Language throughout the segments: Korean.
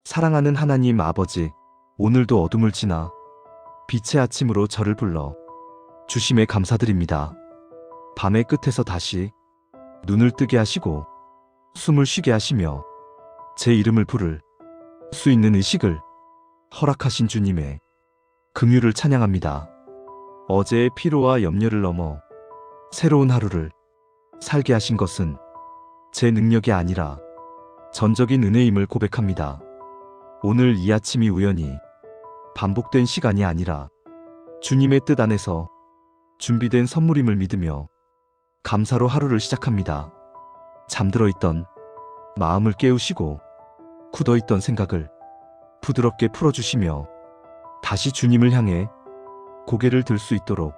사랑하는 하나님 아버지, 오늘도 어둠을 지나 빛의 아침으로 저를 불러 주심에 감사드립니다. 밤의 끝에서 다시 눈을 뜨게 하시고 숨을 쉬게 하시며 제 이름을 부를 수 있는 의식을 허락하신 주님의 긍휼을 찬양합니다. 어제의 피로와 염려를 넘어 새로운 하루를 살게 하신 것은 제 능력이 아니라 전적인 은혜임을 고백합니다. 오늘 이 아침이 우연히 반복된 시간이 아니라 주님의 뜻 안에서 준비된 선물임을 믿으며 감사로 하루를 시작합니다. 잠들어 있던 마음을 깨우시고 굳어있던 생각을 부드럽게 풀어주시며 다시 주님을 향해 고개를 들 수 있도록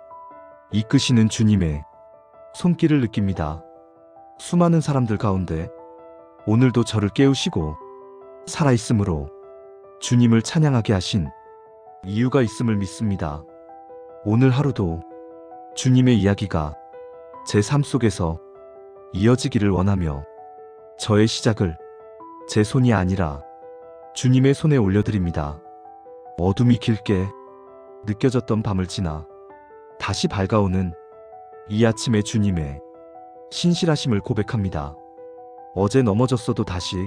이끄시는 주님의 손길을 느낍니다. 수많은 사람들 가운데 오늘도 저를 깨우시고 살아있음으로 주님을 찬양하게 하신 이유가 있음을 믿습니다. 오늘 하루도 주님의 이야기가 제 삶 속에서 이어지기를 원하며 저의 시작을 제 손이 아니라 주님의 손에 올려드립니다. 어둠이 길게 느껴졌던 밤을 지나 다시 밝아오는 이 아침에 주님의 신실하심을 고백합니다. 어제 넘어졌어도 다시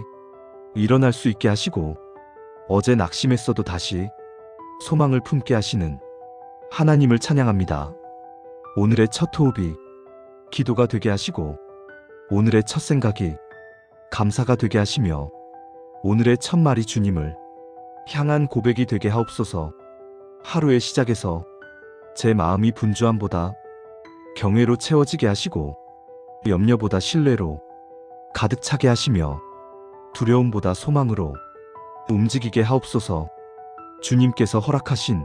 일어날 수 있게 하시고 어제 낙심했어도 다시 소망을 품게 하시는 하나님을 찬양합니다. 오늘의 첫 호흡이 기도가 되게 하시고 오늘의 첫 생각이 감사가 되게 하시며 오늘의 첫 말이 주님을 향한 고백이 되게 하옵소서. 하루의 시작에서 제 마음이 분주함보다 경외로 채워지게 하시고 염려보다 신뢰로 가득 차게 하시며 두려움보다 소망으로 움직이게 하옵소서. 주님께서 허락하신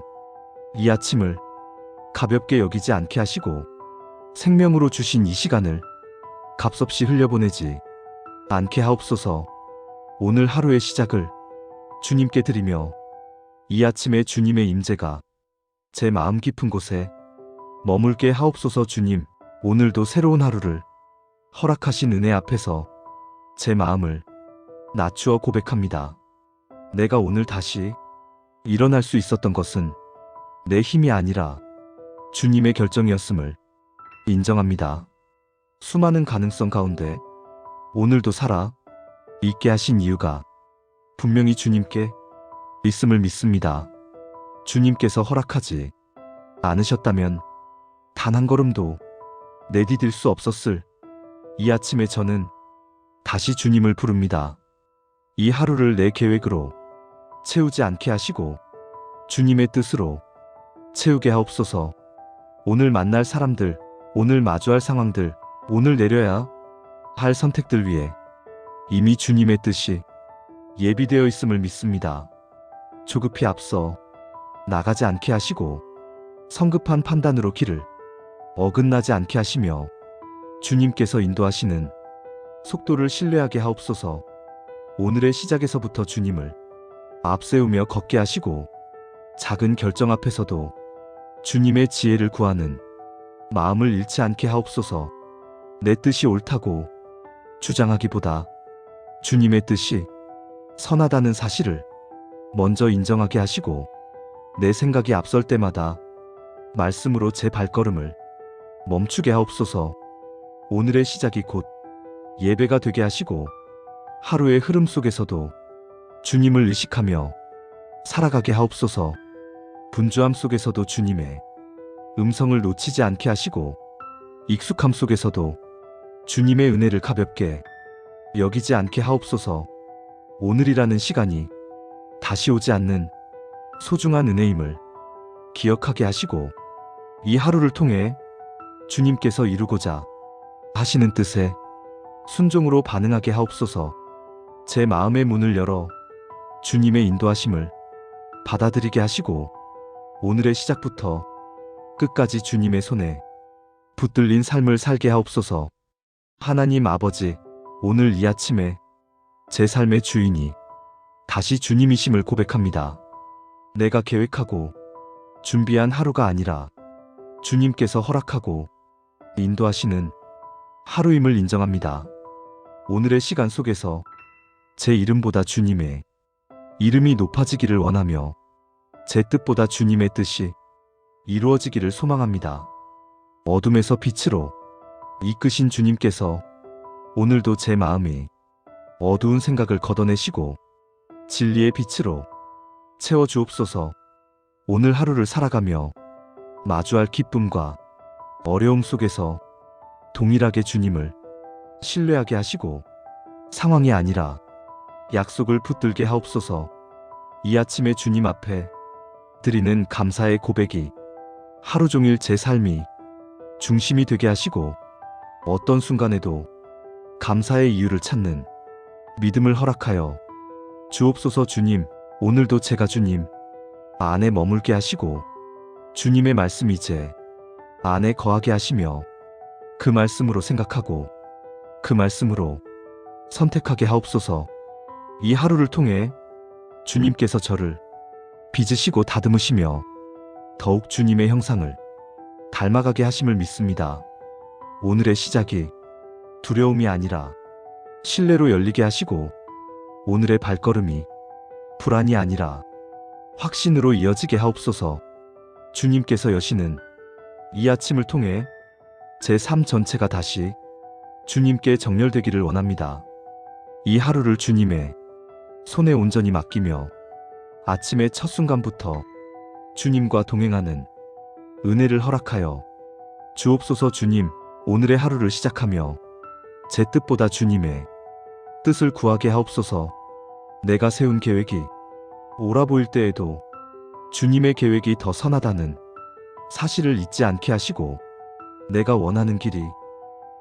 이 아침을 가볍게 여기지 않게 하시고 생명으로 주신 이 시간을 값없이 흘려보내지 않게 하옵소서. 오늘 하루의 시작을 주님께 드리며 이 아침에 주님의 임재가 제 마음 깊은 곳에 머물게 하옵소서. 주님, 오늘도 새로운 하루를 허락하신 은혜 앞에서 제 마음을 낮추어 고백합니다. 내가 오늘 다시 일어날 수 있었던 것은 내 힘이 아니라 주님의 결정이었음을 인정합니다. 수많은 가능성 가운데 오늘도 살아 있게 하신 이유가 분명히 주님께 있음을 믿습니다. 주님께서 허락하지 않으셨다면 단 한 걸음도 내디딜 수 없었을 이 아침에 저는 다시 주님을 부릅니다. 이 하루를 내 계획으로 채우지 않게 하시고 주님의 뜻으로 채우게 하옵소서. 오늘 만날 사람들, 오늘 마주할 상황들, 오늘 내려야 할 선택들 위해 이미 주님의 뜻이 예비되어 있음을 믿습니다. 조급히 앞서 나가지 않게 하시고 성급한 판단으로 길을 어긋나지 않게 하시며 주님께서 인도하시는 속도를 신뢰하게 하옵소서. 오늘의 시작에서부터 주님을 앞세우며 걷게 하시고 작은 결정 앞에서도 주님의 지혜를 구하는 마음을 잃지 않게 하옵소서. 내 뜻이 옳다고 주장하기보다 주님의 뜻이 선하다는 사실을 먼저 인정하게 하시고 내 생각이 앞설 때마다 말씀으로 제 발걸음을 멈추게 하옵소서. 오늘의 시작이 곧 예배가 되게 하시고 하루의 흐름 속에서도 주님을 의식하며 살아가게 하옵소서. 분주함 속에서도 주님의 음성을 놓치지 않게 하시고 익숙함 속에서도 주님의 은혜를 가볍게 여기지 않게 하옵소서. 오늘이라는 시간이 다시 오지 않는 소중한 은혜임을 기억하게 하시고 이 하루를 통해 주님께서 이루고자 하시는 뜻에 순종으로 반응하게 하옵소서. 제 마음의 문을 열어 주님의 인도하심을 받아들이게 하시고 오늘의 시작부터 끝까지 주님의 손에 붙들린 삶을 살게 하옵소서. 하나님 아버지, 오늘 이 아침에 제 삶의 주인이 다시 주님이심을 고백합니다. 내가 계획하고 준비한 하루가 아니라 주님께서 허락하고 인도하시는 하루임을 인정합니다. 오늘의 시간 속에서 제 이름보다 주님의 이름이 높아지기를 원하며 제 뜻보다 주님의 뜻이 이루어지기를 소망합니다. 어둠에서 빛으로 이끄신 주님께서 오늘도 제 마음이 어두운 생각을 걷어내시고 진리의 빛으로 채워주옵소서. 오늘 하루를 살아가며 마주할 기쁨과 어려움 속에서 동일하게 주님을 신뢰하게 하시고 상황이 아니라 약속을 붙들게 하옵소서. 이 아침에 주님 앞에 드리는 감사의 고백이 하루 종일 제 삶이 중심이 되게 하시고 어떤 순간에도 감사의 이유를 찾는 믿음을 허락하여 주옵소서. 주님, 오늘도 제가 주님 안에 머물게 하시고 주님의 말씀이 제 안에 거하게 하시며 그 말씀으로 생각하고 그 말씀으로 선택하게 하옵소서. 이 하루를 통해 주님께서 저를 빚으시고 다듬으시며 더욱 주님의 형상을 닮아가게 하심을 믿습니다. 오늘의 시작이 두려움이 아니라 신뢰로 열리게 하시고 오늘의 발걸음이 불안이 아니라 확신으로 이어지게 하옵소서. 주님께서 여시는 이 아침을 통해 제 삶 전체가 다시 주님께 정렬되기를 원합니다. 이 하루를 주님의 손에 온전히 맡기며 아침의 첫 순간부터 주님과 동행하는 은혜를 허락하여 주옵소서. 주님, 오늘의 하루를 시작하며 제 뜻보다 주님의 뜻을 구하게 하옵소서. 내가 세운 계획이 옳아 보일 때에도 주님의 계획이 더 선하다는 사실을 잊지 않게 하시고 내가 원하는 길이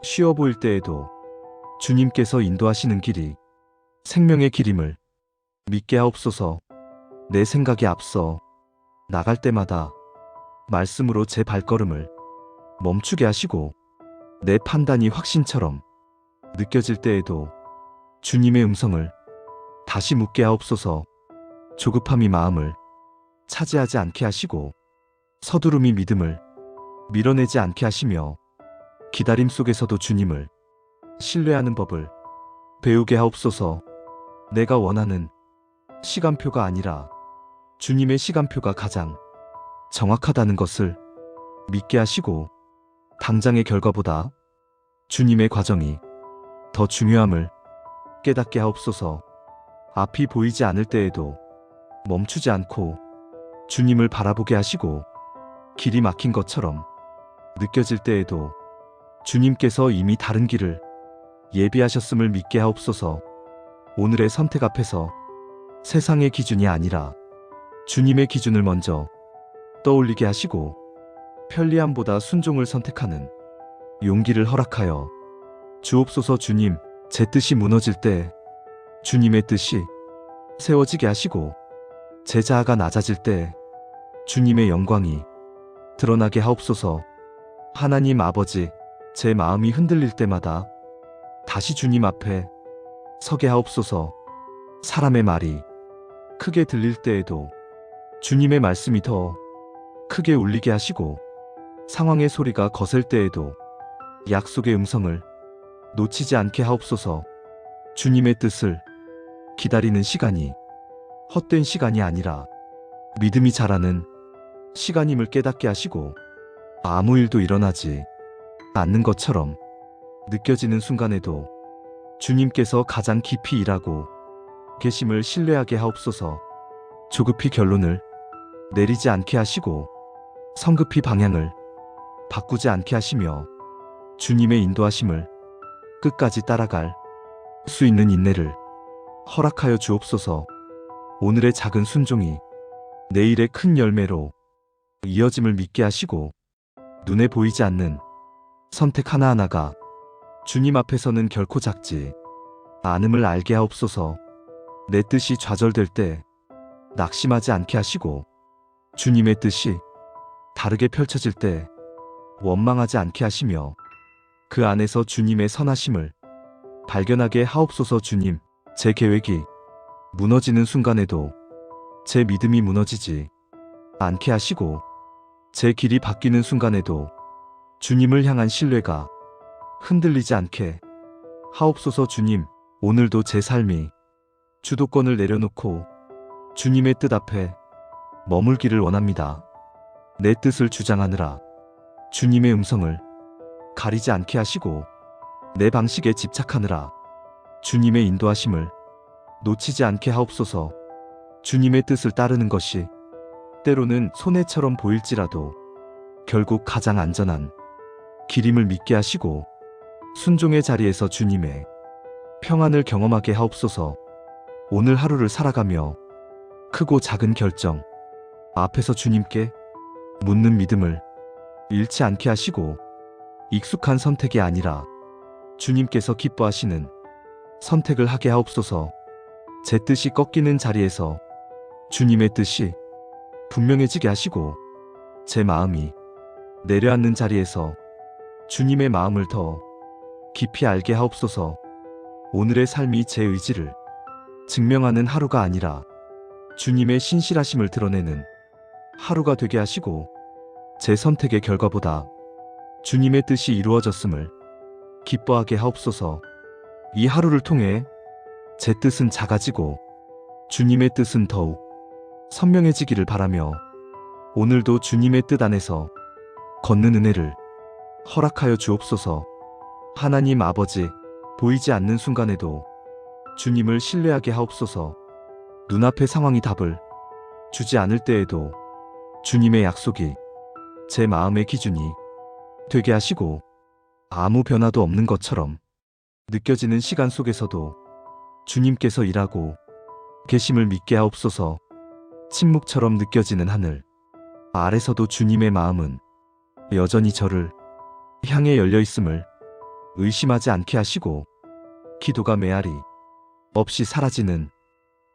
쉬워 보일 때에도 주님께서 인도하시는 길이 생명의 길임을 믿게 하옵소서. 내 생각이 앞서 나갈 때마다 말씀으로 제 발걸음을 멈추게 하시고 내 판단이 확신처럼 느껴질 때에도 주님의 음성을 다시 묻게 하옵소서. 조급함이 마음을 차지하지 않게 하시고 서두름이 믿음을 밀어내지 않게 하시며 기다림 속에서도 주님을 신뢰하는 법을 배우게 하옵소서. 내가 원하는 시간표가 아니라 주님의 시간표가 가장 정확하다는 것을 믿게 하시고 당장의 결과보다 주님의 과정이 더 중요함을 깨닫게 하옵소서. 앞이 보이지 않을 때에도 멈추지 않고 주님을 바라보게 하시고 길이 막힌 것처럼 느껴질 때에도 주님께서 이미 다른 길을 예비하셨음을 믿게 하옵소서. 오늘의 선택 앞에서 세상의 기준이 아니라 주님의 기준을 먼저 떠올리게 하시고 편리함보다 순종을 선택하는 용기를 허락하여 주옵소서. 주님, 제 뜻이 무너질 때 주님의 뜻이 세워지게 하시고 제 자아가 낮아질 때 주님의 영광이 드러나게 하옵소서. 하나님 아버지, 제 마음이 흔들릴 때마다 다시 주님 앞에 서게 하옵소서. 사람의 말이 크게 들릴 때에도 주님의 말씀이 더 크게 울리게 하시고 상황의 소리가 거셀 때에도 약속의 음성을 놓치지 않게 하옵소서. 주님의 뜻을 기다리는 시간이 헛된 시간이 아니라 믿음이 자라는 시간임을 깨닫게 하시고 아무 일도 일어나지 않는 것처럼 느껴지는 순간에도 주님께서 가장 깊이 일하고 계심을 신뢰하게 하옵소서. 조급히 결론을 내리지 않게 하시고 성급히 방향을 바꾸지 않게 하시며 주님의 인도하심을 끝까지 따라갈 수 있는 인내를 허락하여 주옵소서. 오늘의 작은 순종이 내일의 큰 열매로 이어짐을 믿게 하시고 눈에 보이지 않는 선택 하나하나가 주님 앞에서는 결코 작지 않음을 알게 하옵소서. 내 뜻이 좌절될 때 낙심하지 않게 하시고 주님의 뜻이 다르게 펼쳐질 때 원망하지 않게 하시며 그 안에서 주님의 선하심을 발견하게 하옵소서. 주님, 제 계획이 무너지는 순간에도 제 믿음이 무너지지 않게 하시고 제 길이 바뀌는 순간에도 주님을 향한 신뢰가 흔들리지 않게 하옵소서. 주님, 오늘도 제 삶이 주도권을 내려놓고 주님의 뜻 앞에 머물기를 원합니다. 내 뜻을 주장하느라 주님의 음성을 가리지 않게 하시고 내 방식에 집착하느라 주님의 인도하심을 놓치지 않게 하옵소서. 주님의 뜻을 따르는 것이 때로는 손해처럼 보일지라도 결국 가장 안전한 길임을 믿게 하시고 순종의 자리에서 주님의 평안을 경험하게 하옵소서. 오늘 하루를 살아가며 크고 작은 결정 앞에서 주님께 묻는 믿음을 잃지 않게 하시고 익숙한 선택이 아니라 주님께서 기뻐하시는 선택을 하게 하옵소서. 제 뜻이 꺾이는 자리에서 주님의 뜻이 분명해지게 하시고 제 마음이 내려앉는 자리에서 주님의 마음을 더 깊이 알게 하옵소서. 오늘의 삶이 제 의지를 증명하는 하루가 아니라 주님의 신실하심을 드러내는 하루가 되게 하시고 제 선택의 결과보다 주님의 뜻이 이루어졌음을 기뻐하게 하옵소서. 이 하루를 통해 제 뜻은 작아지고 주님의 뜻은 더욱 선명해지기를 바라며 오늘도 주님의 뜻 안에서 걷는 은혜를 허락하여 주옵소서. 하나님 아버지, 보이지 않는 순간에도 주님을 신뢰하게 하옵소서. 눈앞의 상황이 답을 주지 않을 때에도 주님의 약속이 제 마음의 기준이 되게 하시고 아무 변화도 없는 것처럼 느껴지는 시간 속에서도 주님께서 일하고 계심을 믿게 하옵소서. 침묵처럼 느껴지는 하늘 아래서도 주님의 마음은 여전히 저를 향해 열려 있음을 의심하지 않게 하시고 기도가 메아리 없이 사라지는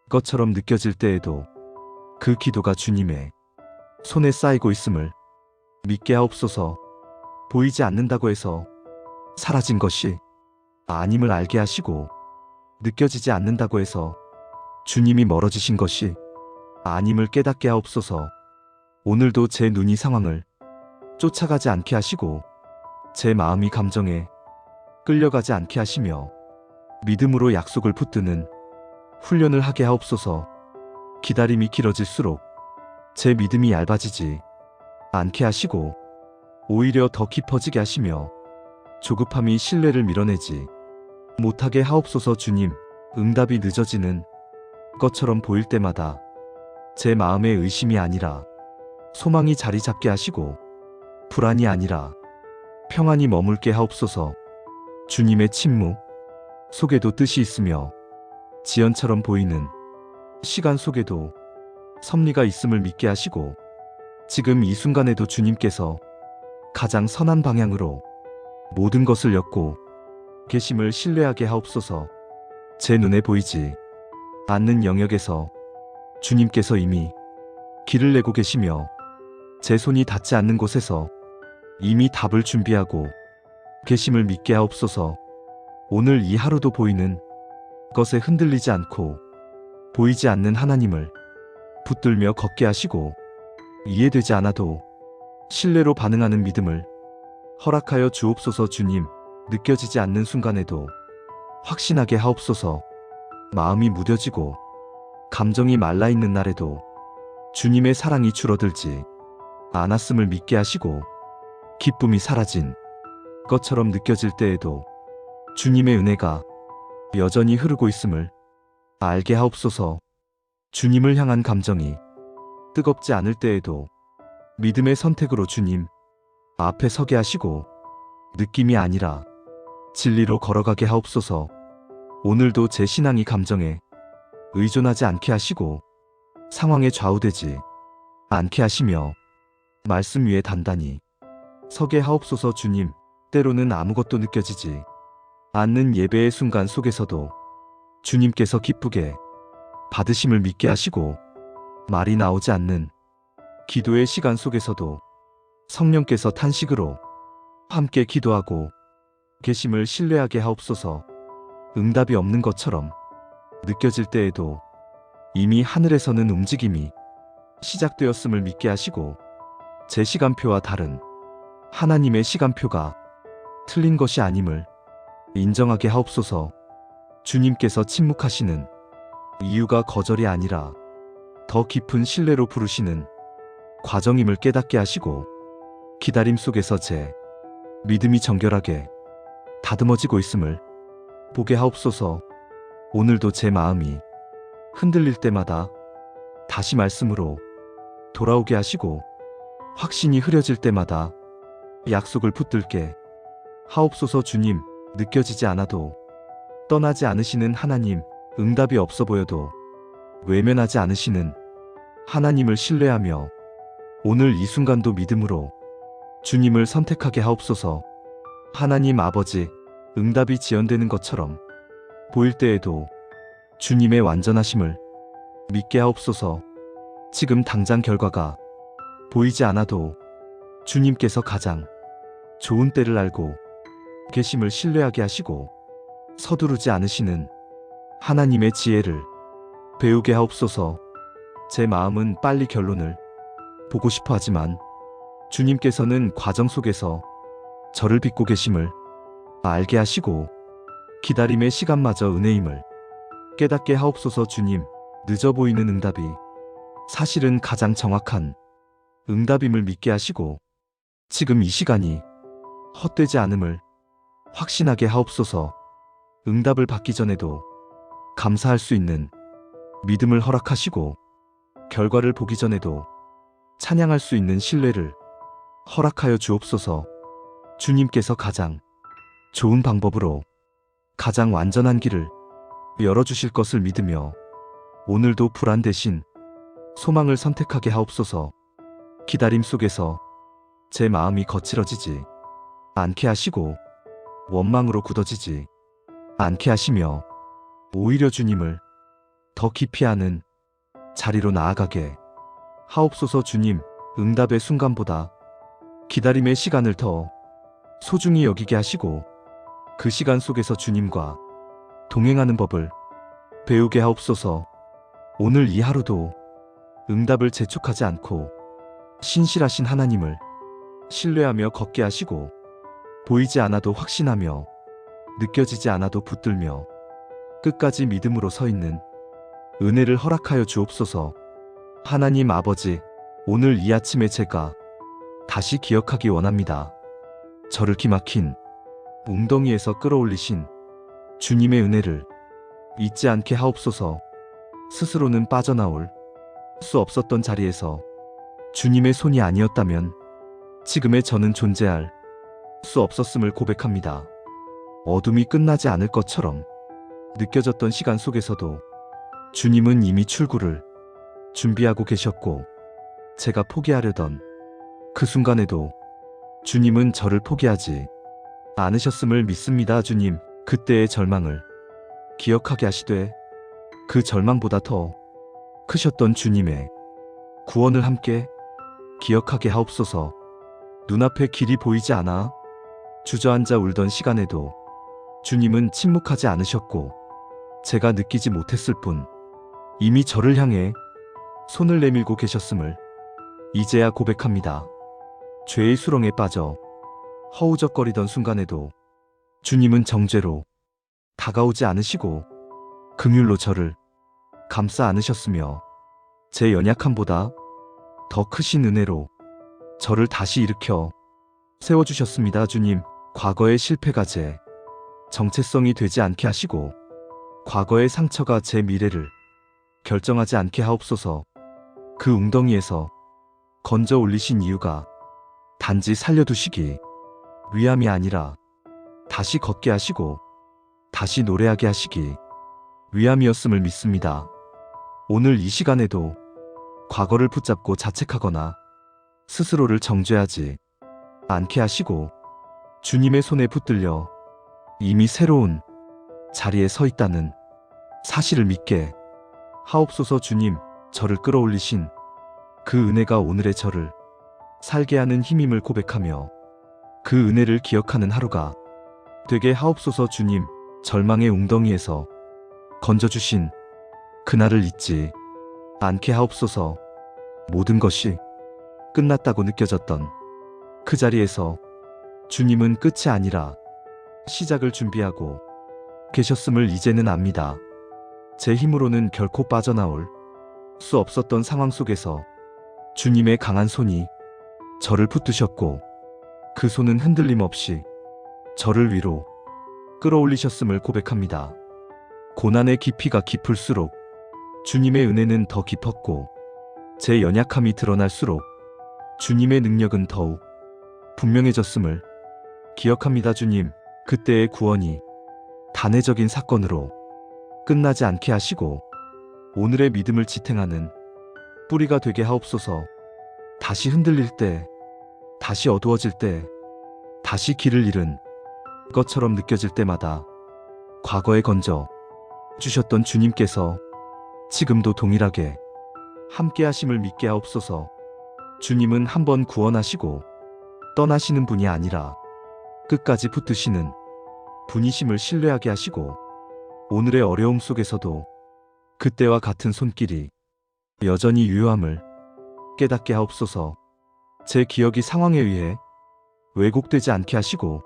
것처럼 느껴질 때에도 그 기도가 주님의 손에 쌓이고 있음을 믿게 하옵소서. 보이지 않는다고 해서 사라진 것이 아님을 알게 하시고 느껴지지 않는다고 해서 주님이 멀어지신 것이 아님을 깨닫게 하옵소서. 오늘도 제 눈이 상황을 쫓아가지 않게 하시고 제 마음이 감정에 끌려가지 않게 하시며 믿음으로 약속을 붙드는 훈련을 하게 하옵소서. 기다림이 길어질수록 제 믿음이 얇아지지 않게 하시고 오히려 더 깊어지게 하시며 조급함이 신뢰를 밀어내지 못하게 하옵소서. 주님, 응답이 늦어지는 것처럼 보일 때마다 제 마음에 의심이 아니라 소망이 자리 잡게 하시고 불안이 아니라 평안이 머물게 하옵소서. 주님의 침묵 속에도 뜻이 있으며 지연처럼 보이는 시간 속에도 섭리가 있음을 믿게 하시고 지금 이 순간에도 주님께서 가장 선한 방향으로 모든 것을 엮고 계심을 신뢰하게 하옵소서. 제 눈에 보이지 않는 영역에서 주님께서 이미 길을 내고 계시며 제 손이 닿지 않는 곳에서 이미 답을 준비하고 계심을 믿게 하옵소서. 오늘 이 하루도 보이는 것에 흔들리지 않고 보이지 않는 하나님을 붙들며 걷게 하시고 이해되지 않아도 신뢰로 반응하는 믿음을 허락하여 주옵소서. 주님, 느껴지지 않는 순간에도 확신하게 하옵소서. 마음이 무뎌지고 감정이 말라있는 날에도 주님의 사랑이 줄어들지 않았음을 믿게 하시고 기쁨이 사라진 것처럼 느껴질 때에도 주님의 은혜가 여전히 흐르고 있음을 알게 하옵소서. 주님을 향한 감정이 뜨겁지 않을 때에도 믿음의 선택으로 주님 앞에 서게 하시고 느낌이 아니라 진리로 걸어가게 하옵소서. 오늘도 제 신앙이 감정에 의존하지 않게 하시고 상황에 좌우되지 않게 하시며 말씀 위에 단단히 서게 하옵소서. 주님, 때로는 아무것도 느껴지지 않는 예배의 순간 속에서도 주님께서 기쁘게 받으심을 믿게 하시고 말이 나오지 않는 기도의 시간 속에서도 성령께서 탄식으로 함께 기도하고 계심을 신뢰하게 하옵소서. 응답이 없는 것처럼 느껴질 때에도 이미 하늘에서는 움직임이 시작되었음을 믿게 하시고 제 시간표와 다른 하나님의 시간표가 틀린 것이 아님을 인정하게 하옵소서. 주님께서 침묵하시는 이유가 거절이 아니라 더 깊은 신뢰로 부르시는 과정임을 깨닫게 하시고 기다림 속에서 제 믿음이 정결하게 다듬어지고 있음을 보게 하옵소서. 오늘도 제 마음이 흔들릴 때마다 다시 말씀으로 돌아오게 하시고 확신이 흐려질 때마다 약속을 붙들게 하옵소서. 주님, 느껴지지 않아도 떠나지 않으시는 하나님, 응답이 없어 보여도 외면하지 않으시는 하나님을 신뢰하며 오늘 이 순간도 믿음으로 주님을 선택하게 하옵소서. 하나님 아버지, 응답이 지연되는 것처럼 보일 때에도 주님의 완전하심을 믿게 하옵소서. 지금 당장 결과가 보이지 않아도 주님께서 가장 좋은 때를 알고 계심을 신뢰하게 하시고 서두르지 않으시는 하나님의 지혜를 배우게 하옵소서. 제 마음은 빨리 결론을 보고 싶어 하지만 주님께서는 과정 속에서 저를 빚고 계심을 알게 하시고 기다림의 시간마저 은혜임을 깨닫게 하옵소서. 주님, 늦어 보이는 응답이 사실은 가장 정확한 응답임을 믿게 하시고 지금 이 시간이 헛되지 않음을 확신하게 하옵소서. 응답을 받기 전에도 감사할 수 있는 믿음을 허락하시고 결과를 보기 전에도 찬양할 수 있는 신뢰를 허락하여 주옵소서. 주님께서 가장 좋은 방법으로 가장 완전한 길을 열어주실 것을 믿으며 오늘도 불안 대신 소망을 선택하게 하옵소서. 기다림 속에서 제 마음이 거칠어지지 않게 하시고 원망으로 굳어지지 않게 하시며 오히려 주님을 더 깊이 아는 자리로 나아가게 하옵소서. 주님, 응답의 순간보다 기다림의 시간을 더 소중히 여기게 하시고 그 시간 속에서 주님과 동행하는 법을 배우게 하옵소서. 오늘 이 하루도 응답을 재촉하지 않고 신실하신 하나님을 신뢰하며 걷게 하시고 보이지 않아도 확신하며 느껴지지 않아도 붙들며 끝까지 믿음으로 서 있는 은혜를 허락하여 주옵소서. 하나님 아버지, 오늘 이 아침에 제가 다시 기억하기 원합니다. 저를 기막힌 웅덩이에서 끌어올리신 주님의 은혜를 잊지 않게 하옵소서. 스스로는 빠져나올 수 없었던 자리에서 주님의 손이 아니었다면 지금의 저는 존재할 수 없었음을 고백합니다. 어둠이 끝나지 않을 것처럼 느껴졌던 시간 속에서도 주님은 이미 출구를 준비하고 계셨고 제가 포기하려던 그 순간에도 주님은 저를 포기하지 않으셨음을 믿습니다. 주님, 그때의 절망을 기억하게 하시되 그 절망보다 더 크셨던 주님의 구원을 함께 기억하게 하옵소서. 눈앞에 길이 보이지 않아 주저앉아 울던 시간에도 주님은 침묵하지 않으셨고 제가 느끼지 못했을 뿐 이미 저를 향해 손을 내밀고 계셨음을 이제야 고백합니다. 죄의 수렁에 빠져 허우적거리던 순간에도 주님은 정죄로 다가오지 않으시고 긍휼로 저를 감싸 안으셨으며 제 연약함보다 더 크신 은혜로 저를 다시 일으켜 세워주셨습니다. 주님, 과거의 실패가 제 정체성이 되지 않게 하시고 과거의 상처가 제 미래를 결정하지 않게 하옵소서. 그 웅덩이에서 건져 올리신 이유가 단지 살려두시기 위함이 아니라 다시 걷게 하시고 다시 노래하게 하시기 위함이었음을 믿습니다. 오늘 이 시간에도 과거를 붙잡고 자책하거나 스스로를 정죄하지 않게 하시고 주님의 손에 붙들려 이미 새로운 자리에 서 있다는 사실을 믿게 하옵소서. 주님, 저를 끌어올리신 그 은혜가 오늘의 저를 살게 하는 힘임을 고백하며 그 은혜를 기억하는 하루가 되게 하옵소서. 주님, 절망의 웅덩이에서 건져주신 그날을 잊지 않게 하옵소서. 모든 것이 끝났다고 느껴졌던 그 자리에서 주님은 끝이 아니라 시작을 준비하고 계셨음을 이제는 압니다. 제 힘으로는 결코 빠져나올 수 없었던 상황 속에서 주님의 강한 손이 저를 붙드셨고 그 손은 흔들림 없이 저를 위로 끌어올리셨음을 고백합니다. 고난의 깊이가 깊을수록 주님의 은혜는 더 깊었고 제 연약함이 드러날수록 주님의 능력은 더욱 분명해졌음을 기억합니다. 주님, 그때의 구원이 단회적인 사건으로 끝나지 않게 하시고 오늘의 믿음을 지탱하는 뿌리가 되게 하옵소서. 다시 흔들릴 때, 다시 어두워질 때, 다시 길을 잃은 것처럼 느껴질 때마다 과거에 건져 주셨던 주님께서 지금도 동일하게 함께 하심을 믿게 하옵소서. 주님은 한번 구원하시고 떠나시는 분이 아니라 끝까지 붙드시는 분이심을 신뢰하게 하시고 오늘의 어려움 속에서도 그때와 같은 손길이 여전히 유효함을 깨닫게 하옵소서. 제 기억이 상황에 의해 왜곡되지 않게 하시고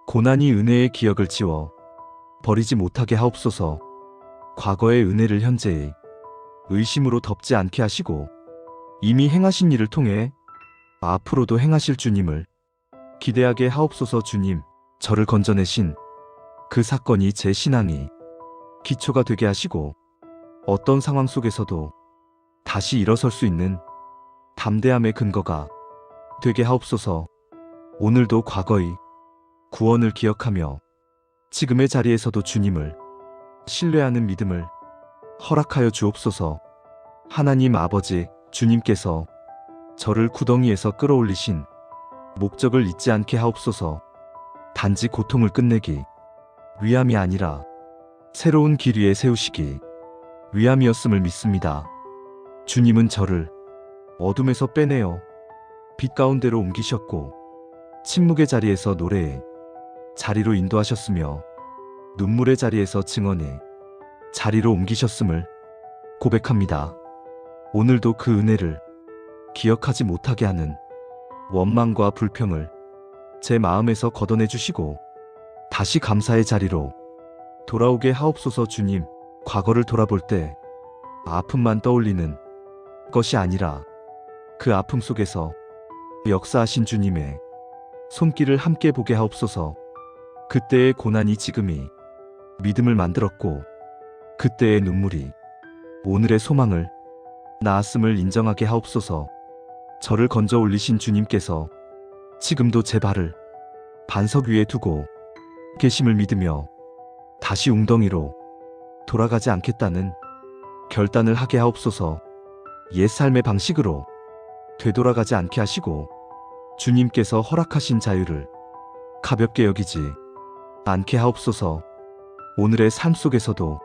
고난이 은혜의 기억을 지워 버리지 못하게 하옵소서. 과거의 은혜를 현재의 의심으로 덮지 않게 하시고 이미 행하신 일을 통해 앞으로도 행하실 주님을 기대하게 하옵소서. 주님, 저를 건져내신 그 사건이 제 신앙이 기초가 되게 하시고 어떤 상황 속에서도 다시 일어설 수 있는 담대함의 근거가 되게 하옵소서. 오늘도 과거의 구원을 기억하며 지금의 자리에서도 주님을 신뢰하는 믿음을 허락하여 주옵소서. 하나님 아버지, 주님께서 저를 구덩이에서 끌어올리신 목적을 잊지 않게 하옵소서. 단지 고통을 끝내기 위함이 아니라 새로운 길 위에 세우시기 위함이었음을 믿습니다. 주님은 저를 어둠에서 빼내어 빛 가운데로 옮기셨고 침묵의 자리에서 노래의 자리로 인도하셨으며 눈물의 자리에서 증언의 자리로 옮기셨음을 고백합니다. 오늘도 그 은혜를 기억하지 못하게 하는 원망과 불평을 제 마음에서 걷어내 주시고 다시 감사의 자리로 돌아오게 하옵소서. 주님, 과거를 돌아볼 때 아픔만 떠올리는 것이 아니라 그 아픔 속에서 역사하신 주님의 손길을 함께 보게 하옵소서. 그때의 고난이 지금이 믿음을 만들었고 그때의 눈물이 오늘의 소망을 낳았음을 인정하게 하옵소서. 저를 건져 올리신 주님께서 지금도 제 발을 반석 위에 두고 계심을 믿으며 다시 웅덩이로 돌아가지 않겠다는 결단을 하게 하옵소서. 옛 삶의 방식으로 되돌아가지 않게 하시고 주님께서 허락하신 자유를 가볍게 여기지 않게 하옵소서. 오늘의 삶 속에서도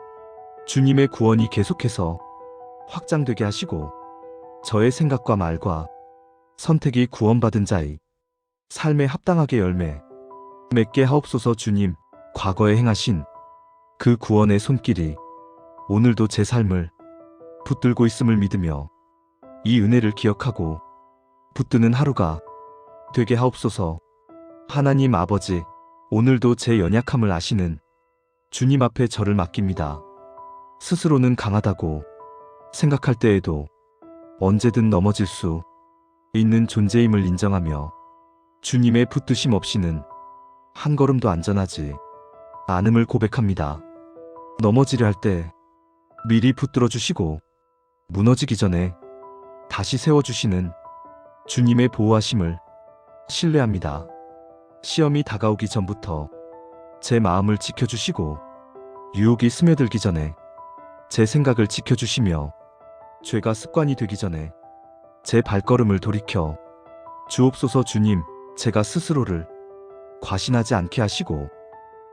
주님의 구원이 계속해서 확장되게 하시고 저의 생각과 말과 선택이 구원받은 자의 삶에 합당하게 열매 맺게 하옵소서. 주님, 과거에 행하신 그 구원의 손길이 오늘도 제 삶을 붙들고 있음을 믿으며 이 은혜를 기억하고 붙드는 하루가 되게 하옵소서. 하나님 아버지, 오늘도 제 연약함을 아시는 주님 앞에 저를 맡깁니다. 스스로는 강하다고 생각할 때에도 언제든 넘어질 수 있는 존재임을 인정하며 주님의 붙드심 없이는 한 걸음도 안전하지 않음을 고백합니다. 넘어지려 할 때 미리 붙들어 주시고 무너지기 전에 다시 세워주시는 주님의 보호하심을 신뢰합니다. 시험이 다가오기 전부터 제 마음을 지켜주시고 유혹이 스며들기 전에 제 생각을 지켜주시며 죄가 습관이 되기 전에 제 발걸음을 돌이켜 주옵소서. 주님, 제가 스스로를 과신하지 않게 하시고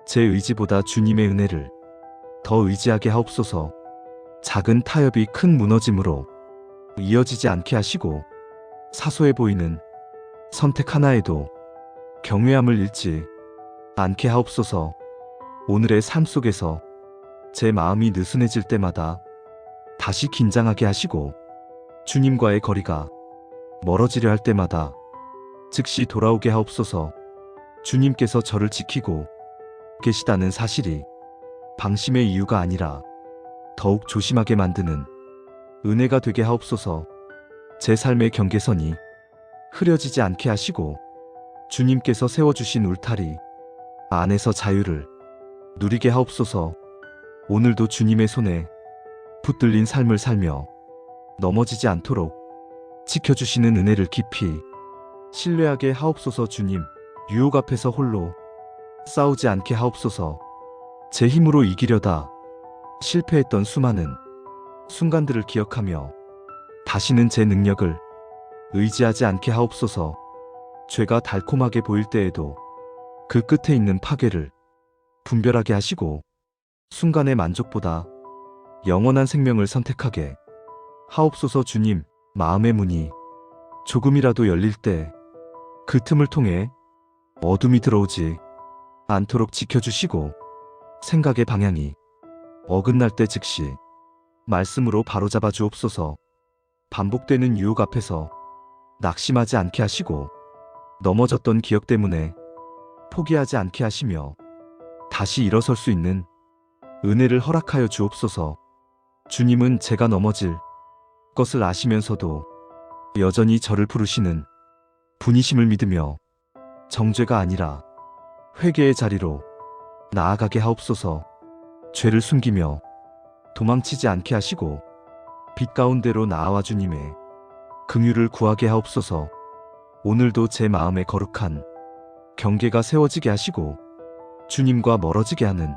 제 의지보다 주님의 은혜를 더 의지하게 하옵소서. 작은 타협이 큰 무너짐으로 이어지지 않게 하시고 사소해 보이는 선택 하나에도 경외함을 잃지 않게 하옵소서. 오늘의 삶 속에서 제 마음이 느슨해질 때마다 다시 긴장하게 하시고 주님과의 거리가 멀어지려 할 때마다 즉시 돌아오게 하옵소서. 주님께서 저를 지키고 계시다는 사실이 방심의 이유가 아니라 더욱 조심하게 만드는 은혜가 되게 하옵소서. 제 삶의 경계선이 흐려지지 않게 하시고 주님께서 세워주신 울타리 안에서 자유를 누리게 하옵소서. 오늘도 주님의 손에 붙들린 삶을 살며 넘어지지 않도록 지켜주시는 은혜를 깊이 신뢰하게 하옵소서. 주님, 유혹 앞에서 홀로 싸우지 않게 하옵소서. 제 힘으로 이기려다 실패했던 수많은 순간들을 기억하며 다시는 제 능력을 의지하지 않게 하옵소서. 죄가 달콤하게 보일 때에도 그 끝에 있는 파괴를 분별하게 하시고 순간의 만족보다 영원한 생명을 선택하게 하옵소서. 주님, 마음의 문이 조금이라도 열릴 때 그 틈을 통해 어둠이 들어오지 않도록 지켜주시고 생각의 방향이 어긋날 때 즉시 말씀으로 바로잡아 주옵소서. 반복되는 유혹 앞에서 낙심하지 않게 하시고 넘어졌던 기억 때문에 포기하지 않게 하시며 다시 일어설 수 있는 은혜를 허락하여 주옵소서. 주님은 제가 넘어질 것을 아시면서도 여전히 저를 부르시는 분이심을 믿으며 정죄가 아니라 회개의 자리로 나아가게 하옵소서. 죄를 숨기며 도망치지 않게 하시고 빛 가운데로 나아와 주님의 긍휼을 구하게 하옵소서. 오늘도 제 마음에 거룩한 경계가 세워지게 하시고 주님과 멀어지게 하는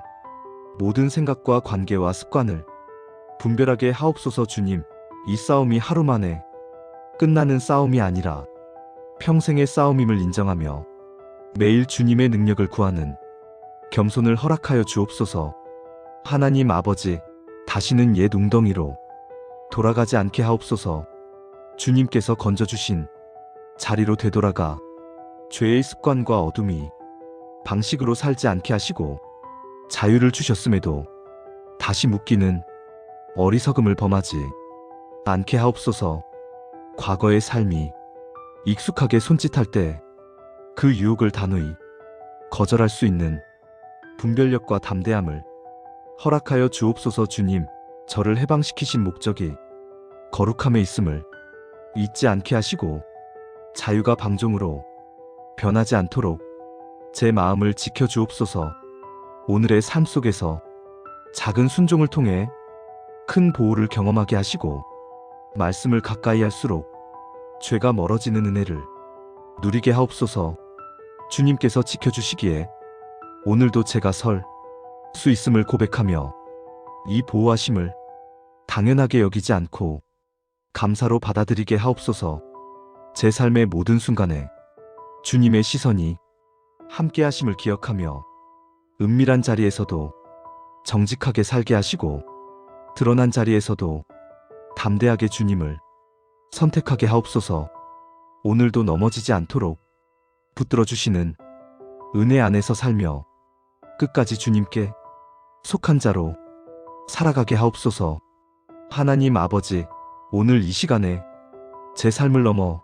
모든 생각과 관계와 습관을 분별하게 하옵소서. 주님, 이 싸움이 하루 만에 끝나는 싸움이 아니라 평생의 싸움임을 인정하며 매일 주님의 능력을 구하는 겸손을 허락하여 주옵소서. 하나님 아버지, 다시는 옛 웅덩이로 돌아가지 않게 하옵소서. 주님께서 건져주신 자리로 되돌아가 죄의 습관과 어둠이 방식으로 살지 않게 하시고 자유를 주셨음에도 다시 묶이는 어리석음을 범하지 않게 하옵소서. 과거의 삶이 익숙하게 손짓할 때 그 유혹을 단호히 거절할 수 있는 분별력과 담대함을 허락하여 주옵소서. 주님, 저를 해방시키신 목적이 거룩함에 있음을 잊지 않게 하시고 자유가 방종으로 변하지 않도록 제 마음을 지켜 주옵소서. 오늘의 삶 속에서 작은 순종을 통해 큰 보호를 경험하게 하시고 말씀을 가까이 할수록 죄가 멀어지는 은혜를 누리게 하옵소서. 주님께서 지켜주시기에 오늘도 제가 설 수 있음을 고백하며 이 보호하심을 당연하게 여기지 않고 감사로 받아들이게 하옵소서. 제 삶의 모든 순간에 주님의 시선이 함께 하심을 기억하며 은밀한 자리에서도 정직하게 살게 하시고 드러난 자리에서도 담대하게 주님을 선택하게 하옵소서. 오늘도 넘어지지 않도록 붙들어 주시는 은혜 안에서 살며 끝까지 주님께 속한 자로 살아가게 하옵소서. 하나님 아버지, 오늘 이 시간에 제 삶을 넘어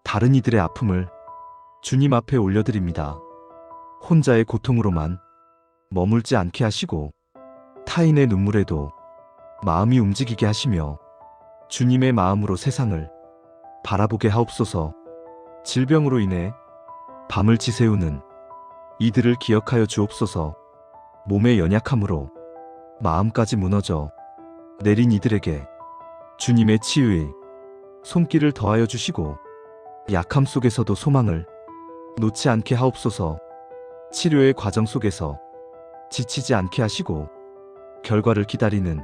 다른 이들의 아픔을 주님 앞에 올려드립니다. 혼자의 고통으로만 머물지 않게 하시고 타인의 눈물에도 마음이 움직이게 하시며 주님의 마음으로 세상을 바라보게 하옵소서. 질병으로 인해 밤을 지새우는 이들을 기억하여 주옵소서. 몸의 연약함으로 마음까지 무너져 내린 이들에게 주님의 치유의 손길을 더하여 주시고 약함 속에서도 소망을 놓지 않게 하옵소서. 치료의 과정 속에서 지치지 않게 하시고 결과를 기다리는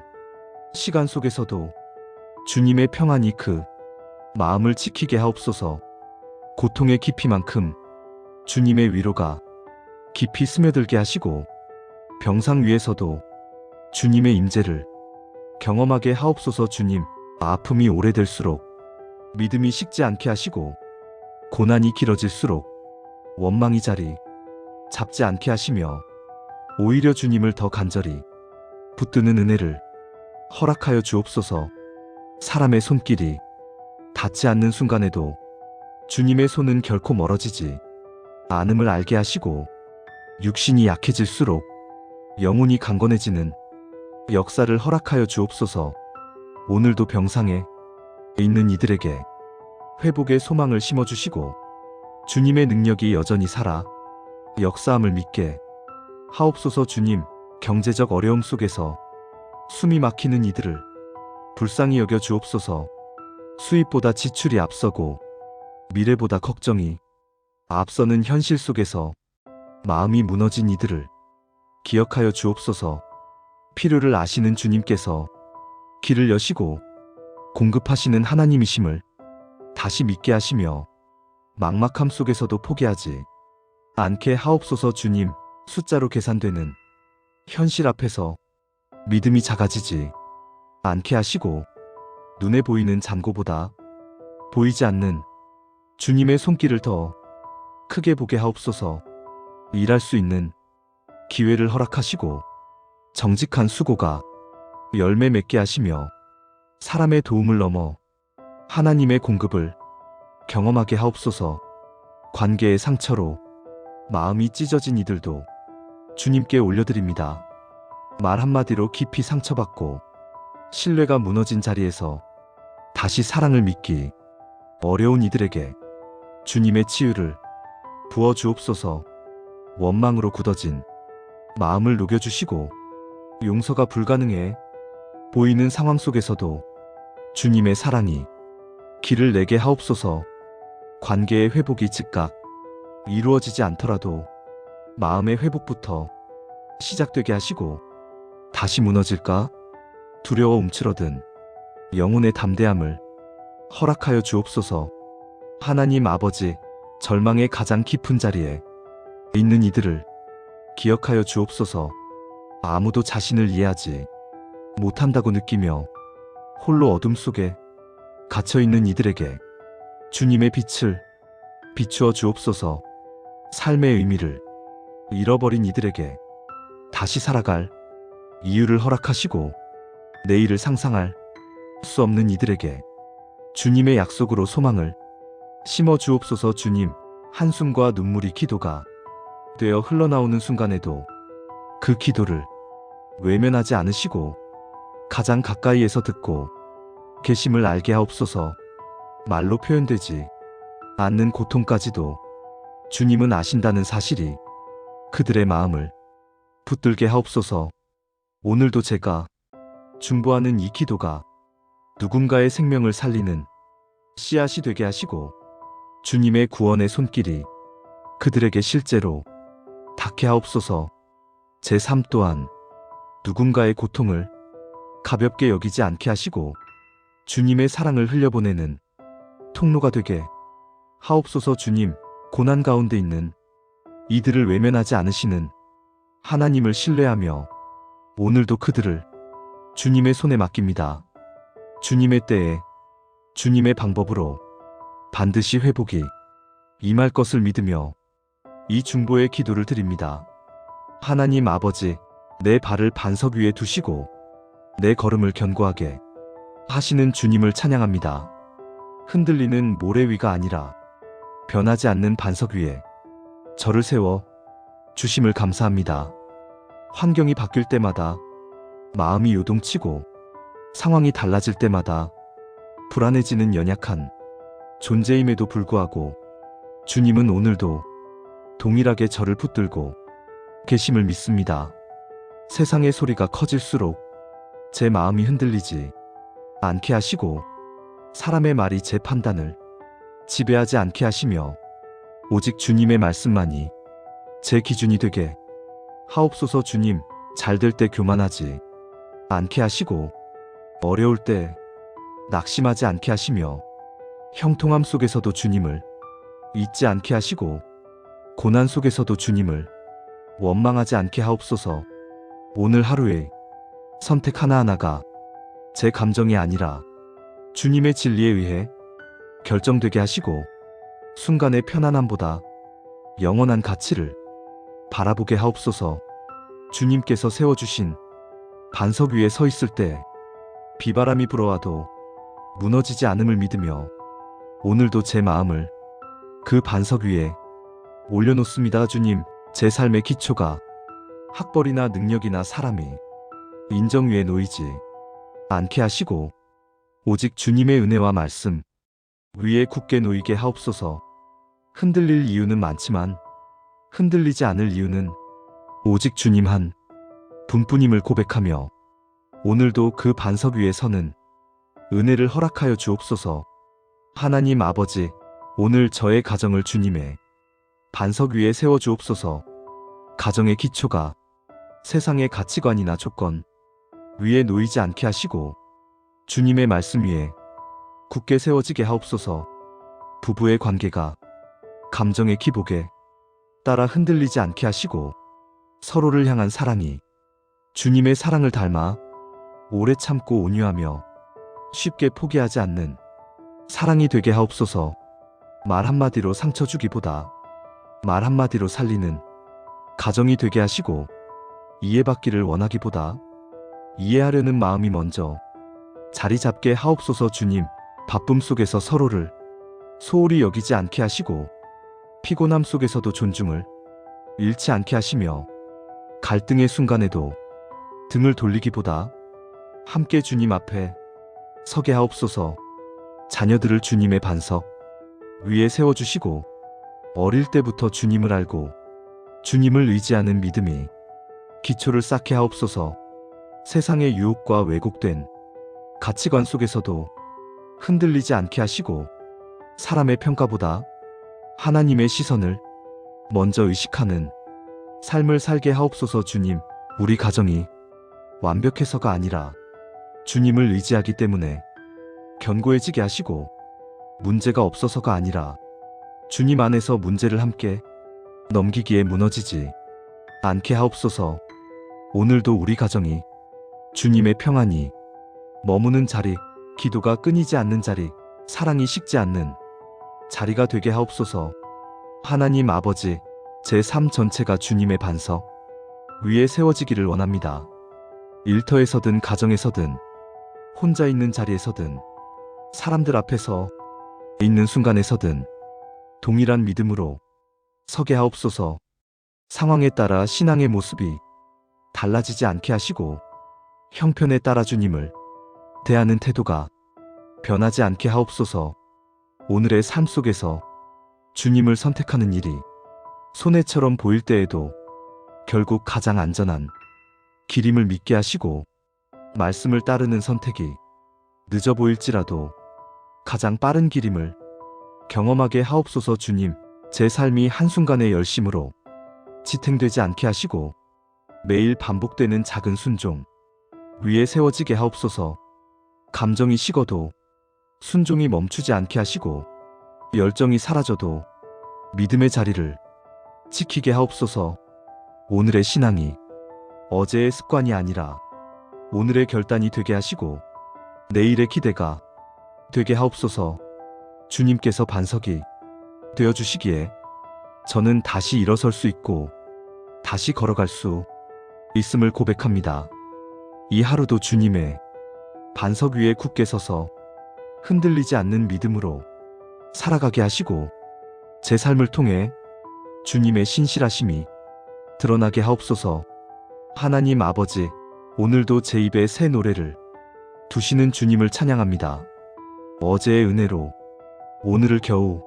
시간 속에서도 주님의 평안이 그 마음을 지키게 하옵소서. 고통의 깊이만큼 주님의 위로가 깊이 스며들게 하시고 병상 위에서도 주님의 임재를 경험하게 하옵소서. 주님, 아픔이 오래될수록 믿음이 식지 않게 하시고 고난이 길어질수록 원망이 자리 잡지 않게 하시며 오히려 주님을 더 간절히 붙드는 은혜를 허락하여 주옵소서. 사람의 손길이 닿지 않는 순간에도 주님의 손은 결코 멀어지지 않음을 알게 하시고 육신이 약해질수록 영혼이 강건해지는 역사를 허락하여 주옵소서. 오늘도 병상에 있는 이들에게 회복의 소망을 심어주시고 주님의 능력이 여전히 살아 역사함을 믿게 하옵소서. 주님, 경제적 어려움 속에서 숨이 막히는 이들을 불쌍히 여겨 주옵소서. 수입보다 지출이 앞서고 미래보다 걱정이 앞서는 현실 속에서 마음이 무너진 이들을 기억하여 주옵소서. 필요를 아시는 주님께서 길을 여시고 공급하시는 하나님이심을 다시 믿게 하시며 막막함 속에서도 포기하지 않게 하옵소서. 주님, 숫자로 계산되는 현실 앞에서 믿음이 작아지지 않게 하시고 눈에 보이는 잔고보다 보이지 않는 주님의 손길을 더 크게 보게 하옵소서. 일할 수 있는 기회를 허락하시고 정직한 수고가 열매 맺게 하시며 사람의 도움을 넘어 하나님의 공급을 경험하게 하옵소서. 관계의 상처로 마음이 찢어진 이들도 주님께 올려드립니다. 말 한마디로 깊이 상처받고 신뢰가 무너진 자리에서 다시 사랑을 믿기 어려운 이들에게 주님의 치유를 부어주옵소서. 원망으로 굳어진 마음을 녹여주시고 용서가 불가능해 보이는 상황 속에서도 주님의 사랑이 길을 내게 하옵소서. 관계의 회복이 즉각 이루어지지 않더라도 마음의 회복부터 시작되게 하시고 다시 무너질까 두려워 움츠러든 영혼의 담대함을 허락하여 주옵소서. 하나님 아버지, 절망의 가장 깊은 자리에 있는 이들을 기억하여 주옵소서. 아무도 자신을 이해하지 못한다고 느끼며 홀로 어둠 속에 갇혀있는 이들에게 주님의 빛을 비추어 주옵소서. 삶의 의미를 잃어버린 이들에게 다시 살아갈 이유를 허락하시고 내일을 상상할 수 없는 이들에게 주님의 약속으로 소망을 심어 주옵소서. 주님, 한숨과 눈물이 기도가 되어 흘러나오는 순간에도 그 기도를 외면하지 않으시고 가장 가까이에서 듣고 계심을 알게 하옵소서. 말로 표현되지 않는 고통까지도 주님은 아신다는 사실이 그들의 마음을 붙들게 하옵소서. 오늘도 제가 중보하는 이 기도가 누군가의 생명을 살리는 씨앗이 되게 하시고 주님의 구원의 손길이 그들에게 실제로 닿게 하옵소서. 제 삶 또한 누군가의 고통을 가볍게 여기지 않게 하시고 주님의 사랑을 흘려보내는 통로가 되게 하옵소서. 주님, 고난 가운데 있는 이들을 외면하지 않으시는 하나님을 신뢰하며 오늘도 그들을 주님의 손에 맡깁니다. 주님의 때에 주님의 방법으로 반드시 회복이 임할 것을 믿으며 이 중보의 기도를 드립니다. 하나님 아버지, 내 발을 반석 위에 두시고 내 걸음을 견고하게 하시는 주님을 찬양합니다. 흔들리는 모래 위가 아니라 변하지 않는 반석 위에 저를 세워 주심을 감사합니다. 환경이 바뀔 때마다 마음이 요동치고 상황이 달라질 때마다 불안해지는 연약한 존재임에도 불구하고 주님은 오늘도 동일하게 저를 붙들고 계심을 믿습니다. 세상의 소리가 커질수록 제 마음이 흔들리지 않게 하시고 사람의 말이 제 판단을 지배하지 않게 하시며 오직 주님의 말씀만이 제 기준이 되게 하옵소서. 주님, 잘 될 때 교만하지 않게 하시고 어려울 때 낙심하지 않게 하시며 형통함 속에서도 주님을 잊지 않게 하시고 고난 속에서도 주님을 원망하지 않게 하옵소서. 오늘 하루의 선택 하나하나가 제 감정이 아니라 주님의 진리에 의해 결정되게 하시고 순간의 편안함보다 영원한 가치를 바라보게 하옵소서. 주님께서 세워주신 반석 위에 서 있을 때 비바람이 불어와도 무너지지 않음을 믿으며 오늘도 제 마음을 그 반석 위에 올려놓습니다. 주님, 제 삶의 기초가 학벌이나 능력이나 사람이 인정 위에 놓이지 않게 하시고 오직 주님의 은혜와 말씀 위에 굳게 놓이게 하옵소서. 흔들릴 이유는 많지만 흔들리지 않을 이유는 오직 주님 한 분뿐임을 고백하며 오늘도 그 반석 위에 서는 은혜를 허락하여 주옵소서. 하나님 아버지, 오늘 저의 가정을 주님의 반석 위에 세워 주옵소서. 가정의 기초가 세상의 가치관이나 조건 위에 놓이지 않게 하시고 주님의 말씀 위에 굳게 세워지게 하옵소서. 부부의 관계가 감정의 기복에 따라 흔들리지 않게 하시고 서로를 향한 사랑이 주님의 사랑을 닮아 오래 참고 온유하며 쉽게 포기하지 않는 사랑이 되게 하옵소서. 말 한마디로 상처 주기보다 말 한마디로 살리는 가정이 되게 하시고 이해받기를 원하기보다 이해하려는 마음이 먼저 자리 잡게 하옵소서. 주님, 바쁨 속에서 서로를 소홀히 여기지 않게 하시고 피곤함 속에서도 존중을 잃지 않게 하시며 갈등의 순간에도 등을 돌리기보다 함께 주님 앞에 서게 하옵소서. 자녀들을 주님의 반석 위에 세워주시고 어릴 때부터 주님을 알고 주님을 의지하는 믿음이 기초를 쌓게 하옵소서. 세상의 유혹과 왜곡된 가치관 속에서도 흔들리지 않게 하시고 사람의 평가보다 하나님의 시선을 먼저 의식하는 삶을 살게 하옵소서. 주님, 우리 가정이 완벽해서가 아니라 주님을 의지하기 때문에 견고해지게 하시고 문제가 없어서가 아니라 주님 안에서 문제를 함께 넘기기에 무너지지 않게 하옵소서. 오늘도 우리 가정이 주님의 평안이 머무는 자리, 기도가 끊이지 않는 자리, 사랑이 식지 않는 자리가 되게 하옵소서. 하나님 아버지, 제 삶 전체가 주님의 반석 위에 세워지기를 원합니다. 일터에서든 가정에서든 혼자 있는 자리에서든 사람들 앞에서 있는 순간에서든 동일한 믿음으로 서게 하옵소서. 상황에 따라 신앙의 모습이 달라지지 않게 하시고 형편에 따라 주님을 대하는 태도가 변하지 않게 하옵소서. 오늘의 삶 속에서 주님을 선택하는 일이 손해처럼 보일 때에도 결국 가장 안전한 길임을 믿게 하시고 말씀을 따르는 선택이 늦어 보일지라도 가장 빠른 길임을 경험하게 하옵소서. 주님, 제 삶이 한순간의 열심으로 지탱되지 않게 하시고 매일 반복되는 작은 순종 위에 세워지게 하옵소서. 감정이 식어도 순종이 멈추지 않게 하시고 열정이 사라져도 믿음의 자리를 지키게 하옵소서. 오늘의 신앙이 어제의 습관이 아니라 오늘의 결단이 되게 하시고 내일의 기대가 되게 하옵소서. 주님께서 반석이 되어주시기에 저는 다시 일어설 수 있고 다시 걸어갈 수 있음을 고백합니다. 이 하루도 주님의 반석 위에 굳게 서서 흔들리지 않는 믿음으로 살아가게 하시고 제 삶을 통해 주님의 신실하심이 드러나게 하옵소서. 하나님 아버지, 오늘도 제 입에 새 노래를 두시는 주님을 찬양합니다. 어제의 은혜로 오늘을 겨우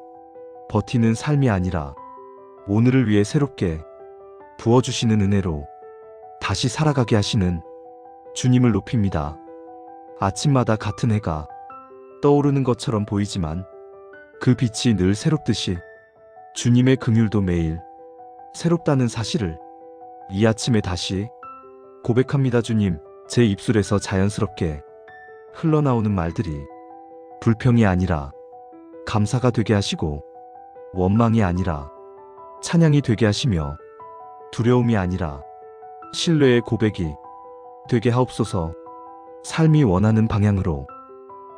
버티는 삶이 아니라 오늘을 위해 새롭게 부어주시는 은혜로 다시 살아가게 하시는 주님을 높입니다. 아침마다 같은 해가 떠오르는 것처럼 보이지만 그 빛이 늘 새롭듯이 주님의 긍휼도 매일 새롭다는 사실을 이 아침에 다시 고백합니다. 주님, 제 입술에서 자연스럽게 흘러나오는 말들이 불평이 아니라 감사가 되게 하시고 원망이 아니라 찬양이 되게 하시며 두려움이 아니라 신뢰의 고백이 되게 하옵소서. 삶이 원하는 방향으로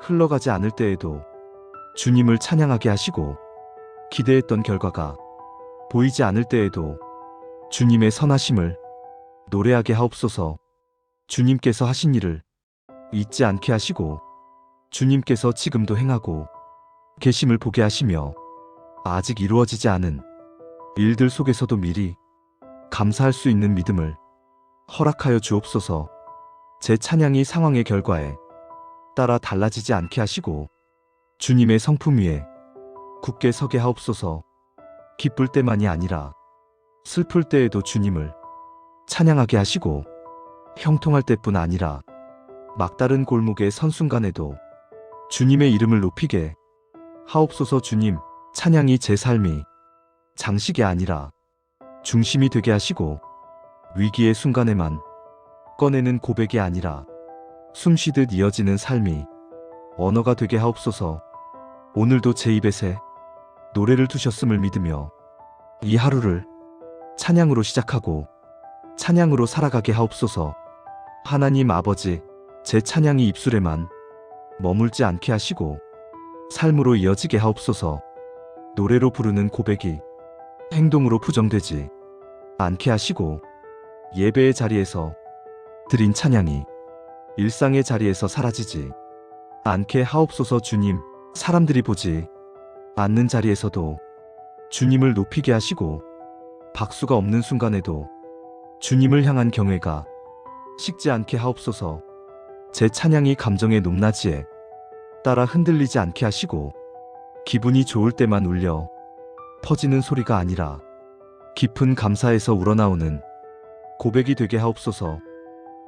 흘러가지 않을 때에도 주님을 찬양하게 하시고 기대했던 결과가 보이지 않을 때에도 주님의 선하심을 노래하게 하옵소서. 주님께서 하신 일을 잊지 않게 하시고 주님께서 지금도 행하고 계심을 보게 하시며 아직 이루어지지 않은 일들 속에서도 미리 감사할 수 있는 믿음을 허락하여 주옵소서. 제 찬양이 상황의 결과에 따라 달라지지 않게 하시고 주님의 성품 위에 굳게 서게 하옵소서. 기쁠 때만이 아니라 슬플 때에도 주님을 찬양하게 하시고 형통할 때뿐 아니라 막다른 골목에 선 순간에도 주님의 이름을 높이게 하옵소서. 주님, 찬양이 제 삶이 장식이 아니라 중심이 되게 하시고 위기의 순간에만 꺼내는 고백이 아니라 숨쉬듯 이어지는 삶이 언어가 되게 하옵소서. 오늘도 제 입에 새 노래를 두셨음을 믿으며 이 하루를 찬양으로 시작하고 찬양으로 살아가게 하옵소서. 하나님 아버지, 제 찬양이 입술에만 머물지 않게 하시고 삶으로 이어지게 하옵소서. 노래로 부르는 고백이 행동으로 부정되지 않게 하시고 예배의 자리에서 드린 찬양이 일상의 자리에서 사라지지 않게 하옵소서. 주님, 사람들이 보지 않는 자리에서도 주님을 높이게 하시고 박수가 없는 순간에도 주님을 향한 경외가 식지 않게 하옵소서. 제 찬양이 감정의 높낮이에 따라 흔들리지 않게 하시고 기분이 좋을 때만 울려 퍼지는 소리가 아니라 깊은 감사에서 우러나오는 고백이 되게 하옵소서.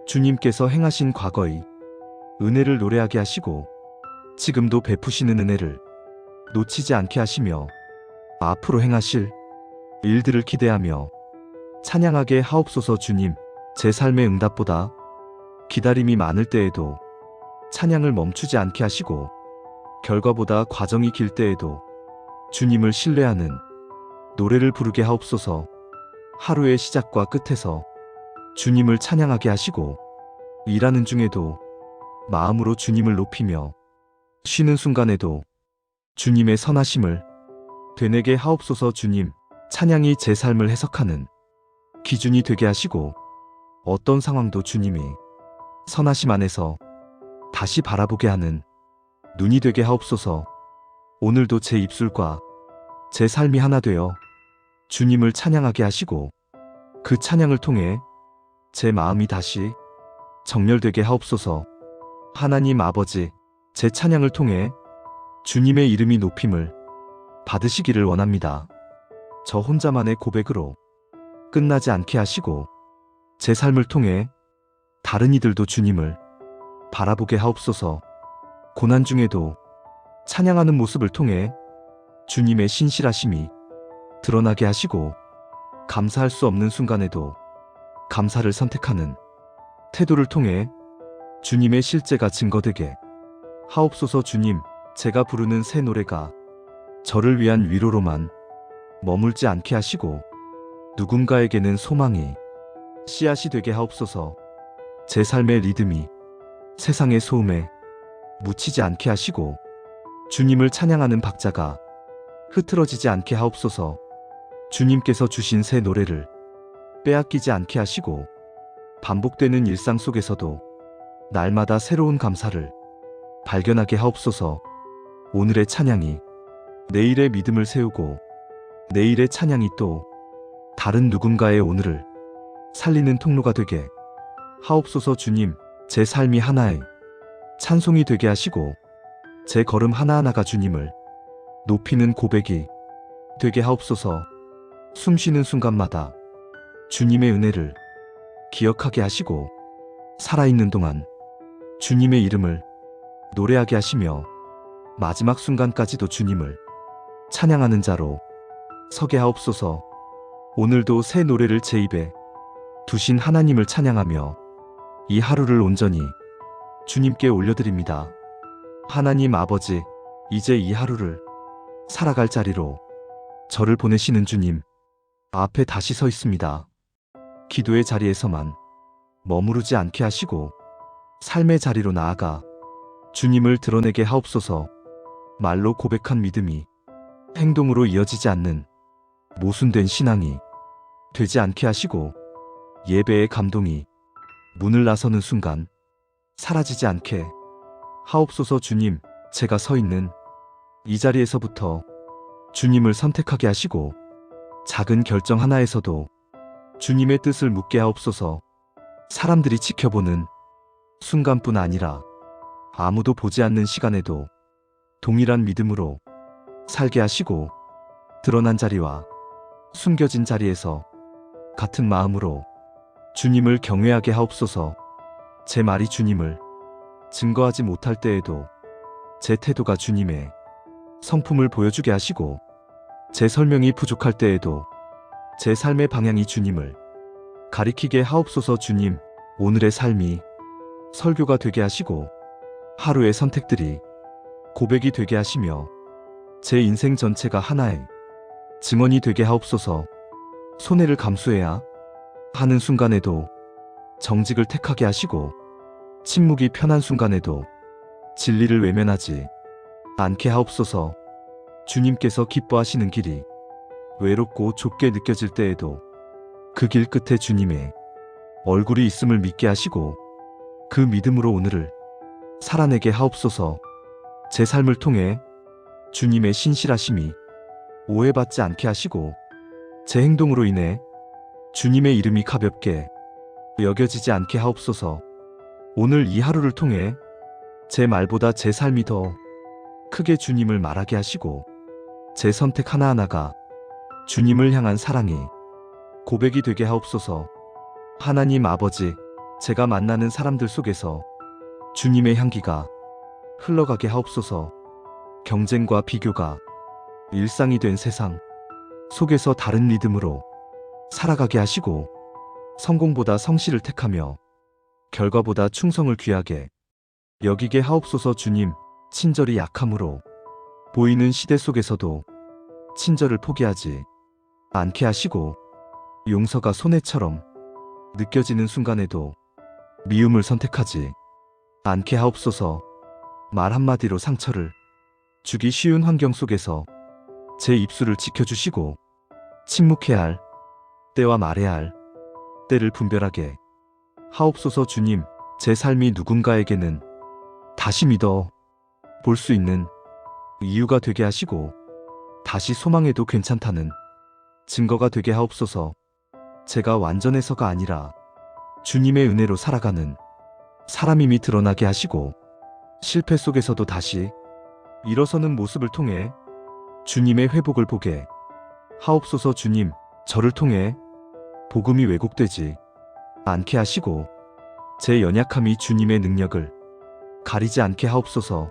주님께서 행하신 과거의 은혜를 노래하게 하시고 지금도 베푸시는 은혜를 놓치지 않게 하시며 앞으로 행하실 일들을 기대하며 찬양하게 하옵소서. 주님, 제 삶의 응답보다 기다림이 많을 때에도 찬양을 멈추지 않게 하시고 결과보다 과정이 길 때에도 주님을 신뢰하는 노래를 부르게 하옵소서. 하루의 시작과 끝에서 주님을 찬양하게 하시고 일하는 중에도 마음으로 주님을 높이며 쉬는 순간에도 주님의 선하심을 되뇌게 하옵소서. 주님, 찬양이 제 삶을 해석하는 기준이 되게 하시고 어떤 상황도 주님이 선하심 안에서 다시 바라보게 하는 눈이 되게 하옵소서. 오늘도 제 입술과 제 삶이 하나 되어 주님을 찬양하게 하시고 그 찬양을 통해 제 마음이 다시 정렬되게 하옵소서. 하나님 아버지, 제 찬양을 통해 주님의 이름이 높임을 받으시기를 원합니다. 저 혼자만의 고백으로 끝나지 않게 하시고 제 삶을 통해 다른 이들도 주님을 바라보게 하옵소서. 고난 중에도 찬양하는 모습을 통해 주님의 신실하심이 드러나게 하시고 감사할 수 없는 순간에도 감사를 선택하는 태도를 통해 주님의 실제가 증거되게 하옵소서. 주님, 제가 부르는 새 노래가 저를 위한 위로로만 머물지 않게 하시고 누군가에게는 소망이 씨앗이 되게 하옵소서. 제 삶의 리듬이 세상의 소음에 묻히지 않게 하시고 주님을 찬양하는 박자가 흐트러지지 않게 하옵소서. 주님께서 주신 새 노래를 빼앗기지 않게 하시고 반복되는 일상 속에서도 날마다 새로운 감사를 발견하게 하옵소서. 오늘의 찬양이 내일의 믿음을 세우고 내일의 찬양이 또 다른 누군가의 오늘을 살리는 통로가 되게 하옵소서. 주님, 제 삶이 하나의 찬송이 되게 하시고 제 걸음 하나하나가 주님을 높이는 고백이 되게 하옵소서. 숨쉬는 순간마다 주님의 은혜를 기억하게 하시고 살아있는 동안 주님의 이름을 노래하게 하시며 마지막 순간까지도 주님을 찬양하는 자로 서게 하옵소서. 오늘도 새 노래를 제 입에 두신 하나님을 찬양하며 이 하루를 온전히 주님께 올려드립니다. 하나님 아버지, 이제 이 하루를 살아갈 자리로 저를 보내시는 주님 앞에 다시 서 있습니다. 기도의 자리에서만 머무르지 않게 하시고 삶의 자리로 나아가 주님을 드러내게 하옵소서. 말로 고백한 믿음이 행동으로 이어지지 않는 모순된 신앙이 되지 않게 하시고 예배의 감동이 문을 나서는 순간 사라지지 않게 하옵소서. 주님, 제가 서 있는 이 자리에서부터 주님을 선택하게 하시고 작은 결정 하나에서도 주님의 뜻을 묻게 하옵소서. 사람들이 지켜보는 순간뿐 아니라 아무도 보지 않는 시간에도 동일한 믿음으로 살게 하시고 드러난 자리와 숨겨진 자리에서 같은 마음으로 주님을 경외하게 하옵소서. 제 말이 주님을 증거하지 못할 때에도 제 태도가 주님의 성품을 보여주게 하시고 제 설명이 부족할 때에도 제 삶의 방향이 주님을 가리키게 하옵소서. 주님, 오늘의 삶이 설교가 되게 하시고 하루의 선택들이 고백이 되게 하시며 제 인생 전체가 하나의 증언이 되게 하옵소서. 손해를 감수해야 하는 순간에도 정직을 택하게 하시고 침묵이 편한 순간에도 진리를 외면하지 않게 하옵소서. 주님께서 기뻐하시는 길이 외롭고 좁게 느껴질 때에도 그 길 끝에 주님의 얼굴이 있음을 믿게 하시고 그 믿음으로 오늘을 살아내게 하옵소서. 제 삶을 통해 주님의 신실하심이 오해받지 않게 하시고 제 행동으로 인해 주님의 이름이 가볍게 여겨지지 않게 하옵소서. 오늘 이 하루를 통해 제 말보다 제 삶이 더 크게 주님을 말하게 하시고 제 선택 하나하나가 주님을 향한 사랑이 고백이 되게 하옵소서. 하나님 아버지, 제가 만나는 사람들 속에서 주님의 향기가 흘러가게 하옵소서. 경쟁과 비교가 일상이 된 세상 속에서 다른 리듬으로 살아가게 하시고 성공보다 성실을 택하며 결과보다 충성을 귀하게 여기게 하옵소서. 주님, 친절이 약함으로 보이는 시대 속에서도 친절을 포기하지 않게 하시고 용서가 손해처럼 느껴지는 순간에도 미움을 선택하지 않게 하옵소서. 말 한마디로 상처를 주기 쉬운 환경 속에서 제 입술을 지켜주시고 침묵해야 할 때와 말해야 할 때를 분별하게 하옵소서. 주님, 제 삶이 누군가에게는 다시 믿어 볼 수 있는 이유가 되게 하시고 다시 소망해도 괜찮다는 증거가 되게 하옵소서. 제가 완전해서가 아니라 주님의 은혜로 살아가는 사람임이 드러나게 하시고 실패 속에서도 다시 일어서는 모습을 통해 주님의 회복을 보게 하옵소서. 주님, 저를 통해 복음이 왜곡되지 않게 하시고 제 연약함이 주님의 능력을 가리지 않게 하옵소서.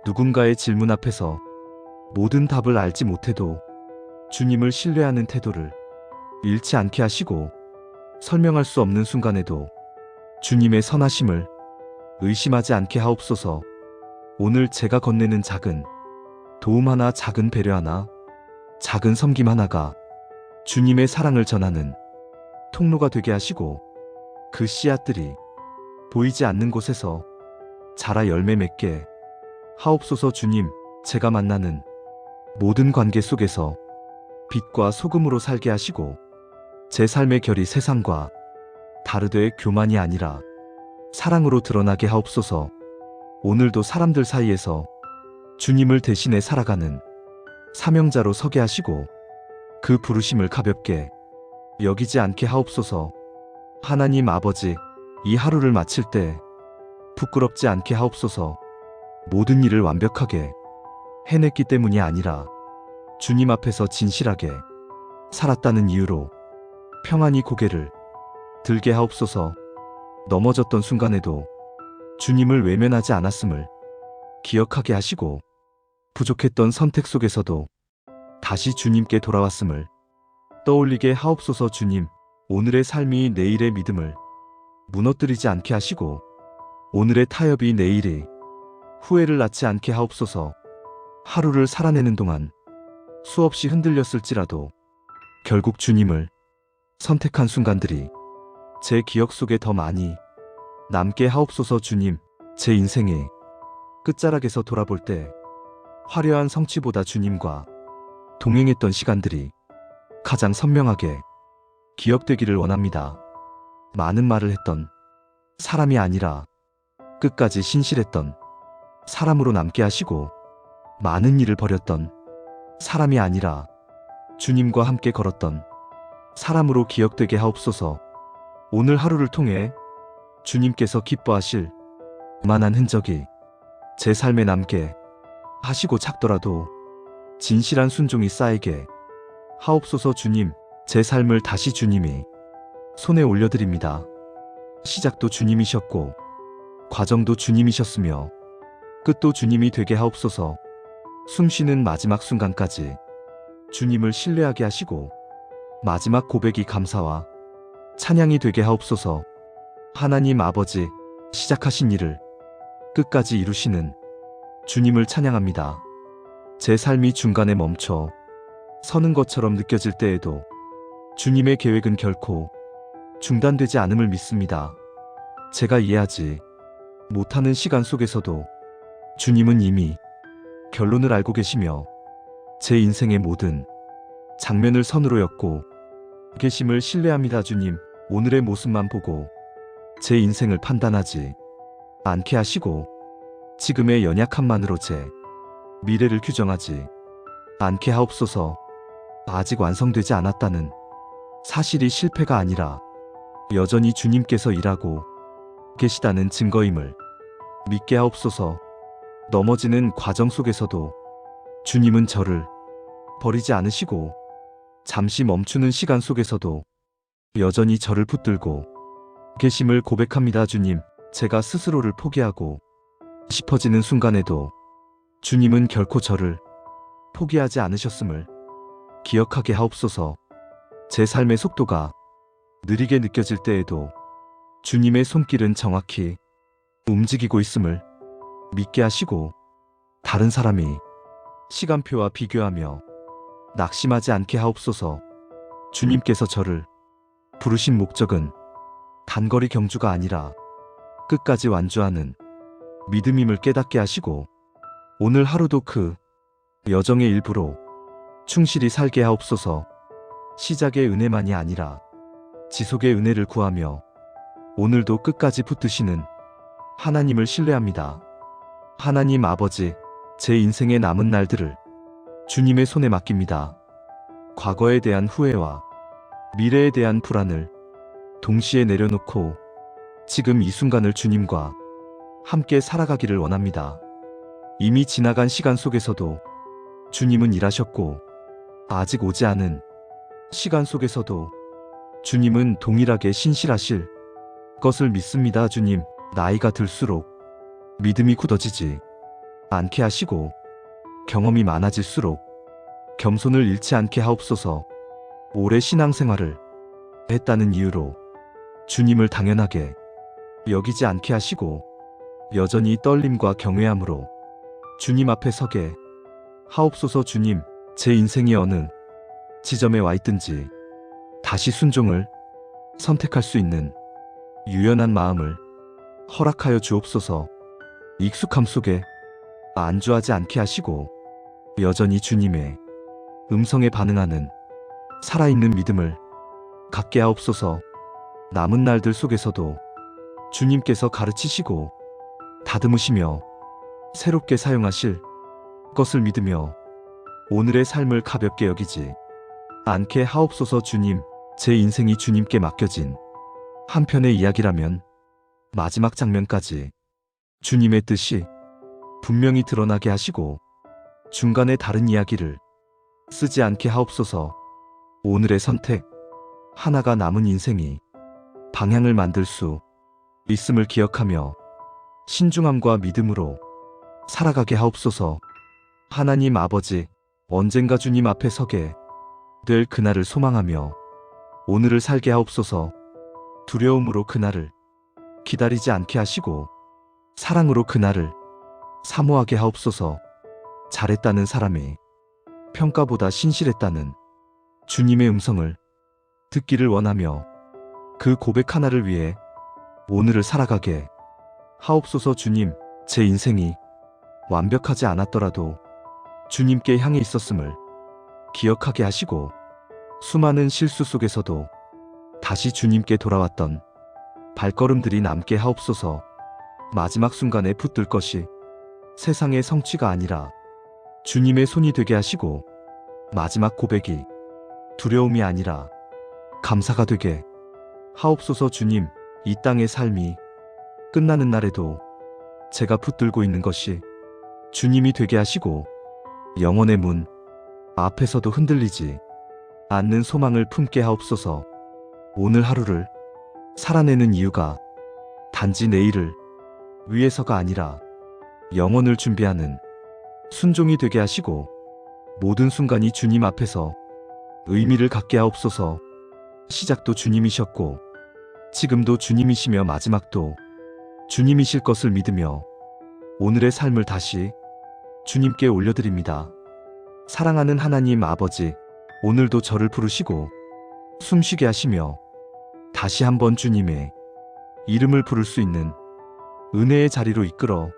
누군가의 질문 앞에서 모든 답을 알지 못해도 주님을 신뢰하는 태도를 잃지 않게 하시고 설명할 수 없는 순간에도 주님의 선하심을 의심하지 않게 하옵소서. 오늘 제가 건네는 작은 도움 하나, 작은 배려 하나, 작은 섬김 하나가 주님의 사랑을 전하는 통로가 되게 하시고 그 씨앗들이 보이지 않는 곳에서 자라 열매 맺게 하옵소서. 주님, 제가 만나는 모든 관계 속에서 빛과 소금으로 살게 하시고 제 삶의 결이 세상과 다르되 교만이 아니라 사랑으로 드러나게 하옵소서. 오늘도 사람들 사이에서 주님을 대신해 살아가는 사명자로 서게 하시고 그 부르심을 가볍게 여기지 않게 하옵소서. 하나님 아버지, 이 하루를 마칠 때 부끄럽지 않게 하옵소서. 모든 일을 완벽하게 해냈기 때문이 아니라 주님 앞에서 진실하게 살았다는 이유로 평안히 고개를 들게 하옵소서. 넘어졌던 순간에도 주님을 외면하지 않았음을 기억하게 하시고 부족했던 선택 속에서도 다시 주님께 돌아왔음을 떠올리게 하옵소서. 주님, 오늘의 삶이 내일의 믿음을 무너뜨리지 않게 하시고 오늘의 타협이 내일의 후회를 낳지 않게 하옵소서. 하루를 살아내는 동안 수없이 흔들렸을지라도 결국 주님을 선택한 순간들이 제 기억 속에 더 많이 남게 하옵소서. 주님, 제 인생의 끝자락에서 돌아볼 때 화려한 성취보다 주님과 동행했던 시간들이 가장 선명하게 기억되기를 원합니다. 많은 말을 했던 사람이 아니라 끝까지 신실했던 사람으로 남게 하시고 많은 일을 벌였던 사람이 아니라 주님과 함께 걸었던 사람으로 기억되게 하옵소서. 오늘 하루를 통해 주님께서 기뻐하실 만한 흔적이 제 삶에 남게 하시고 작더라도 진실한 순종이 쌓이게 하옵소서. 주님, 제 삶을 다시 주님이 손에 올려드립니다. 시작도 주님이셨고 과정도 주님이셨으며 끝도 주님이 되게 하옵소서. 숨쉬는 마지막 순간까지 주님을 신뢰하게 하시고 마지막 고백이 감사와 찬양이 되게 하옵소서. 하나님 아버지, 시작하신 일을 끝까지 이루시는 주님을 찬양합니다. 제 삶이 중간에 멈춰 서는 것처럼 느껴질 때에도 주님의 계획은 결코 중단되지 않음을 믿습니다. 제가 이해하지 못하는 시간 속에서도 주님은 이미 결론을 알고 계시며 제 인생의 모든 장면을 선으로 엮고 계심을 신뢰합니다. 주님, 오늘의 모습만 보고 제 인생을 판단하지 않게 하시고 지금의 연약함만으로 제 미래를 규정하지 않게 하옵소서. 아직 완성되지 않았다는 사실이 실패가 아니라 여전히 주님께서 일하고 계시다는 증거임을 믿게 하옵소서. 넘어지는 과정 속에서도 주님은 저를 버리지 않으시고 잠시 멈추는 시간 속에서도 여전히 저를 붙들고 계심을 고백합니다. 주님, 제가 스스로를 포기하고 싶어지는 순간에도 주님은 결코 저를 포기하지 않으셨음을 기억하게 하옵소서. 제 삶의 속도가 느리게 느껴질 때에도 주님의 손길은 정확히 움직이고 있음을 믿게 하시고 다른 사람이 시간표와 비교하며 낙심하지 않게 하옵소서. 주님께서 저를 부르신 목적은 단거리 경주가 아니라 끝까지 완주하는 믿음임을 깨닫게 하시고 오늘 하루도 그 여정의 일부로 충실히 살게 하옵소서. 시작의 은혜만이 아니라 지속의 은혜를 구하며 오늘도 끝까지 붙드시는 하나님을 신뢰합니다. 하나님 아버지, 제 인생의 남은 날들을 주님의 손에 맡깁니다. 과거에 대한 후회와 미래에 대한 불안을 동시에 내려놓고 지금 이 순간을 주님과 함께 살아가기를 원합니다. 이미 지나간 시간 속에서도 주님은 일하셨고 아직 오지 않은 시간 속에서도 주님은 동일하게 신실하실 것을 믿습니다. 주님, 나이가 들수록 믿음이 굳어지지 않게 하시고 경험이 많아질수록 겸손을 잃지 않게 하옵소서. 오래 신앙생활을 했다는 이유로 주님을 당연하게 여기지 않게 하시고 여전히 떨림과 경외함으로 주님 앞에 서게 하옵소서. 주님, 제 인생이 어느 지점에 와 있든지 다시 순종을 선택할 수 있는 유연한 마음을 허락하여 주옵소서. 익숙함 속에 안주하지 않게 하시고 여전히 주님의 음성에 반응하는 살아있는 믿음을 갖게 하옵소서. 남은 날들 속에서도 주님께서 가르치시고 다듬으시며 새롭게 사용하실 것을 믿으며 오늘의 삶을 가볍게 여기지 않게 하옵소서. 주님, 제 인생이 주님께 맡겨진 한 편의 이야기라면 마지막 장면까지 주님의 뜻이 분명히 드러나게 하시고 중간에 다른 이야기를 쓰지 않게 하옵소서. 오늘의 선택 하나가 남은 인생이 방향을 만들 수 있음을 기억하며 신중함과 믿음으로 살아가게 하옵소서. 하나님 아버지, 언젠가 주님 앞에 서게 될 그날을 소망하며 오늘을 살게 하옵소서. 두려움으로 그날을 기다리지 않게 하시고 사랑으로 그날을 사모하게 하옵소서. 잘했다는 사람이 평가보다 신실했다는 주님의 음성을 듣기를 원하며 그 고백 하나를 위해 오늘을 살아가게 하옵소서. 주님, 제 인생이 완벽하지 않았더라도 주님께 향해 있었음을 기억하게 하시고 수많은 실수 속에서도 다시 주님께 돌아왔던 발걸음들이 남게 하옵소서. 마지막 순간에 붙들 것이 세상의 성취가 아니라 주님의 손이 되게 하시고 마지막 고백이 두려움이 아니라 감사가 되게 하옵소서. 주님, 이 땅의 삶이 끝나는 날에도 제가 붙들고 있는 것이 주님이 되게 하시고 영혼의 문 앞에서도 흔들리지 않는 소망을 품게 하옵소서. 오늘 하루를 살아내는 이유가 단지 내일을 위해서가 아니라 영혼을 준비하는 순종이 되게 하시고 모든 순간이 주님 앞에서 의미를 갖게 하옵소서. 시작도 주님이셨고 지금도 주님이시며 마지막도 주님이실 것을 믿으며 오늘의 삶을 다시 주님께 올려드립니다. 사랑하는 하나님 아버지, 오늘도 저를 부르시고 숨쉬게 하시며 다시 한번 주님의 이름을 부를 수 있는 은혜의 자리로 이끌어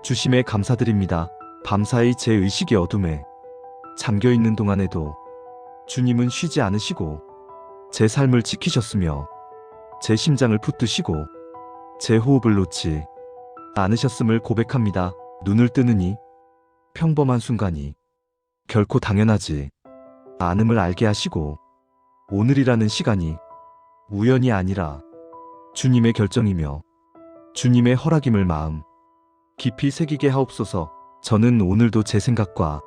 주심에 감사드립니다. 밤사이 제 의식의 어둠에 잠겨있는 동안에도 주님은 쉬지 않으시고 제 삶을 지키셨으며 제 심장을 붙드시고 제 호흡을 놓지 않으셨음을 고백합니다. 눈을 뜨느니 평범한 순간이 결코 당연하지 않음을 알게 하시고 오늘이라는 시간이 우연이 아니라 주님의 결정이며 주님의 허락임을 마음 깊이 새기게 하옵소서. 저는 오늘도 제 생각과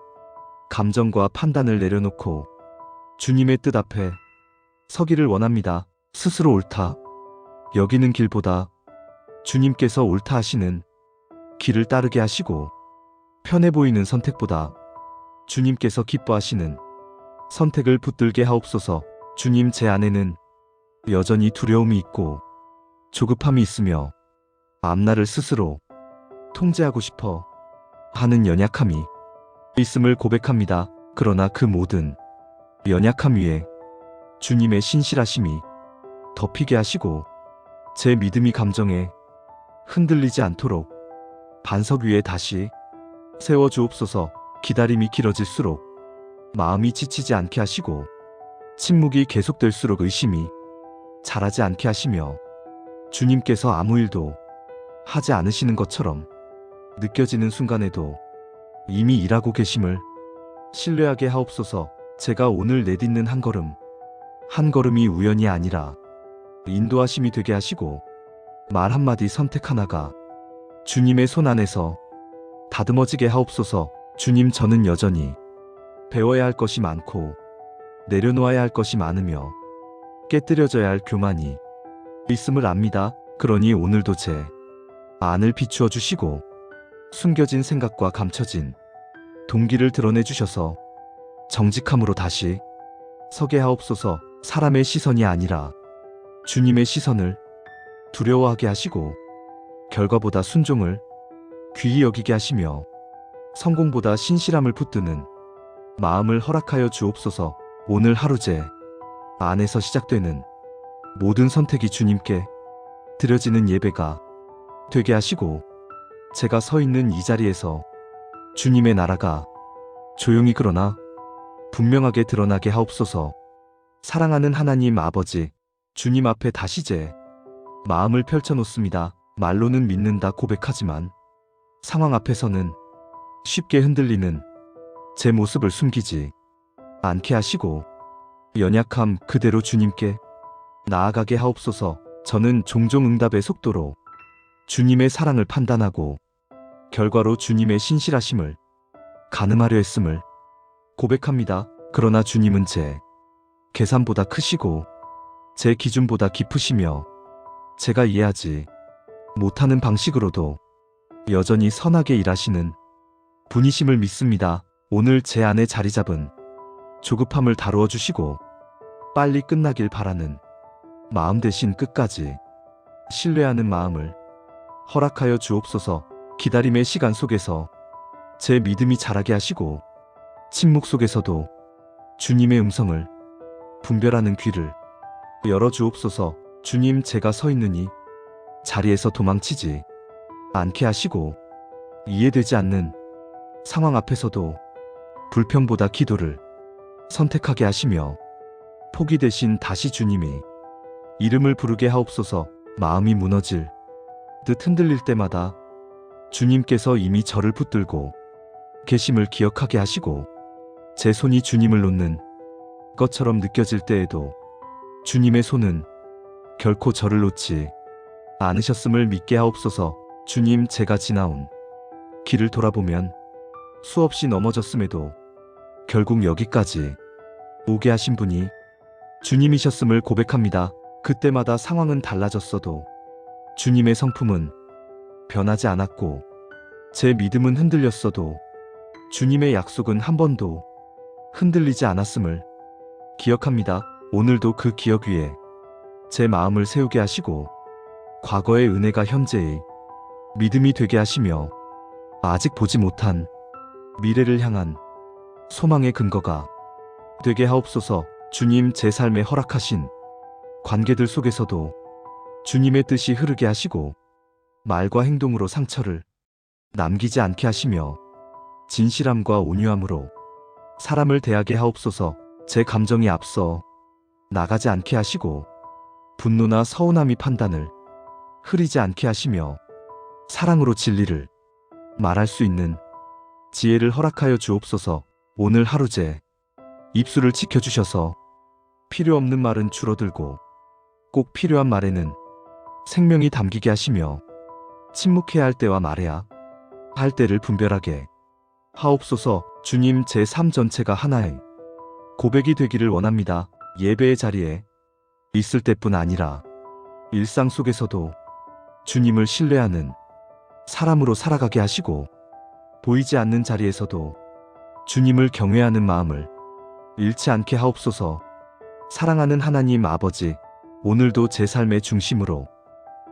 감정과 판단을 내려놓고 주님의 뜻 앞에 서기를 원합니다. 스스로 옳다 여기는 길보다 주님께서 옳다 하시는 길을 따르게 하시고 편해 보이는 선택보다 주님께서 기뻐하시는 선택을 붙들게 하옵소서. 주님, 제 안에는 여전히 두려움이 있고 조급함이 있으며 앞날을 스스로 통제하고 싶어 하는 연약함이 있음을 고백합니다. 그러나 그 모든 연약함 위에 주님의 신실하심이 덮이게 하시고 제 믿음이 감정에 흔들리지 않도록 반석 위에 다시 세워주옵소서. 기다림이 길어질수록 마음이 지치지 않게 하시고 침묵이 계속될수록 의심이 자라지 않게 하시며 주님께서 아무 일도 하지 않으시는 것처럼 느껴지는 순간에도 이미 일하고 계심을 신뢰하게 하옵소서. 제가 오늘 내딛는 한 걸음 한 걸음이 우연이 아니라 인도하심이 되게 하시고 말 한마디 선택 하나가 주님의 손 안에서 다듬어지게 하옵소서. 주님, 저는 여전히 배워야 할 것이 많고 내려놓아야 할 것이 많으며 깨뜨려져야 할 교만이 있음을 압니다. 그러니 오늘도 제 안을 비추어 주시고 숨겨진 생각과 감춰진 동기를 드러내 주셔서 정직함으로 다시 서게 하옵소서. 사람의 시선이 아니라 주님의 시선을 두려워하게 하시고 결과보다 순종을 귀히 여기게 하시며 성공보다 신실함을 붙드는 마음을 허락하여 주옵소서. 오늘 하루 제 안에서 시작되는 모든 선택이 주님께 드려지는 예배가 되게 하시고 제가 서 있는 이 자리에서 주님의 나라가 조용히 그러나 분명하게 드러나게 하옵소서. 사랑하는 하나님 아버지, 주님 앞에 다시 제 마음을 펼쳐놓습니다. 말로는 믿는다 고백하지만 상황 앞에서는 쉽게 흔들리는 제 모습을 숨기지 않게 하시고 연약함 그대로 주님께 나아가게 하옵소서. 저는 종종 응답의 속도로 주님의 사랑을 판단하고 결과로 주님의 신실하심을 가늠하려 했음을 고백합니다. 그러나 주님은 제 계산보다 크시고 제 기준보다 깊으시며 제가 이해하지 못하는 방식으로도 여전히 선하게 일하시는 분이심을 믿습니다. 오늘 제 안에 자리 잡은 조급함을 다루어 주시고 빨리 끝나길 바라는 마음 대신 끝까지 신뢰하는 마음을 허락하여 주옵소서. 기다림의 시간 속에서 제 믿음이 자라게 하시고 침묵 속에서도 주님의 음성을 분별하는 귀를 열어 주옵소서. 주님, 제가 서 있는 이 자리에서 도망치지 않게 하시고 이해되지 않는 상황 앞에서도 불평보다 기도를 선택하게 하시며 포기 대신 다시 주님이 이름을 부르게 하옵소서. 마음이 무너질 듯 흔들릴 때마다 주님께서 이미 저를 붙들고 계심을 기억하게 하시고 제 손이 주님을 놓는 것처럼 느껴질 때에도 주님의 손은 결코 저를 놓지 않으셨음을 믿게 하옵소서. 주님, 제가 지나온 길을 돌아보면 수없이 넘어졌음에도 결국 여기까지 오게 하신 분이 주님이셨음을 고백합니다. 그때마다 상황은 달라졌어도 주님의 성품은 변하지 않았고 제 믿음은 흔들렸어도 주님의 약속은 한 번도 흔들리지 않았음을 기억합니다. 오늘도 그 기억 위에 제 마음을 세우게 하시고 과거의 은혜가 현재의 믿음이 되게 하시며 아직 보지 못한 미래를 향한 소망의 근거가 되게 하옵소서. 주님, 제 삶에 허락하신 관계들 속에서도 주님의 뜻이 흐르게 하시고 말과 행동으로 상처를 남기지 않게 하시며 진실함과 온유함으로 사람을 대하게 하옵소서. 제 감정이 앞서 나가지 않게 하시고 분노나 서운함이 판단을 흐리지 않게 하시며 사랑으로 진리를 말할 수 있는 지혜를 허락하여 주옵소서. 오늘 하루 제 입술을 지켜주셔서 필요 없는 말은 줄어들고 꼭 필요한 말에는 생명이 담기게 하시며 침묵해야 할 때와 말해야 할 때를 분별하게 하옵소서. 주님, 제 삶 전체가 하나의 고백이 되기를 원합니다. 예배의 자리에 있을 때뿐 아니라 일상 속에서도 주님을 신뢰하는 사람으로 살아가게 하시고 보이지 않는 자리에서도 주님을 경외하는 마음을 잃지 않게 하옵소서. 사랑하는 하나님 아버지, 오늘도 제 삶의 중심으로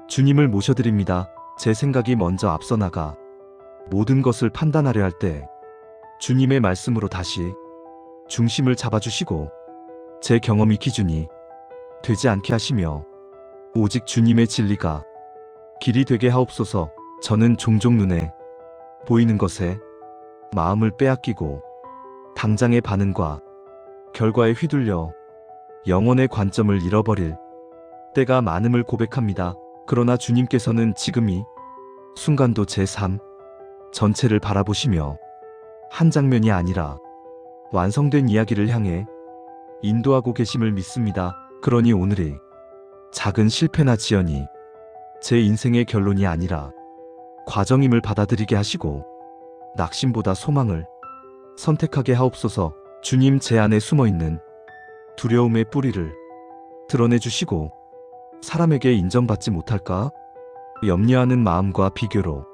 주님을 모셔드립니다. 제 생각이 먼저 앞서 나가 모든 것을 판단하려 할 때 주님의 말씀으로 다시 중심을 잡아주시고 제 경험이 기준이 되지 않게 하시며 오직 주님의 진리가 길이 되게 하옵소서. 저는 종종 눈에 보이는 것에 마음을 빼앗기고 당장의 반응과 결과에 휘둘려 영혼의 관점을 잃어버릴 때가 많음을 고백합니다. 그러나 주님께서는 지금 이 순간도 제 삶 전체를 바라보시며 한 장면이 아니라 완성된 이야기를 향해 인도하고 계심을 믿습니다. 그러니 오늘의 작은 실패나 지연이 제 인생의 결론이 아니라 과정임을 받아들이게 하시고 낙심보다 소망을 선택하게 하옵소서. 주님, 제 안에 숨어있는 두려움의 뿌리를 드러내주시고 사람에게 인정받지 못할까 염려하는 마음과 비교로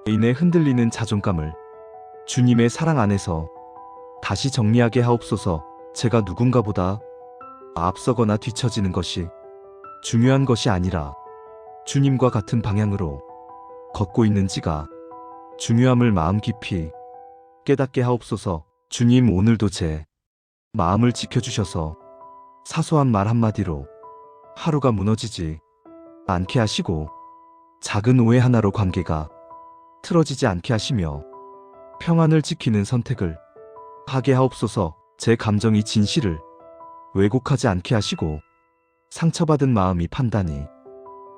인해 흔들리는 자존감을 주님의 사랑 안에서 다시 정리하게 하옵소서. 제가 누군가보다 앞서거나 뒤처지는 것이 중요한 것이 아니라 주님과 같은 방향으로 걷고 있는지가 중요함을 마음 깊이 깨닫게 하옵소서. 주님, 오늘도 제 마음을 지켜주셔서 사소한 말 한마디로 하루가 무너지지 않게 하시고 작은 오해 하나로 관계가 틀어지지 않게 하시며 평안을 지키는 선택을 하게 하옵소서. 제 감정이 진실을 왜곡하지 않게 하시고 상처받은 마음이 판단이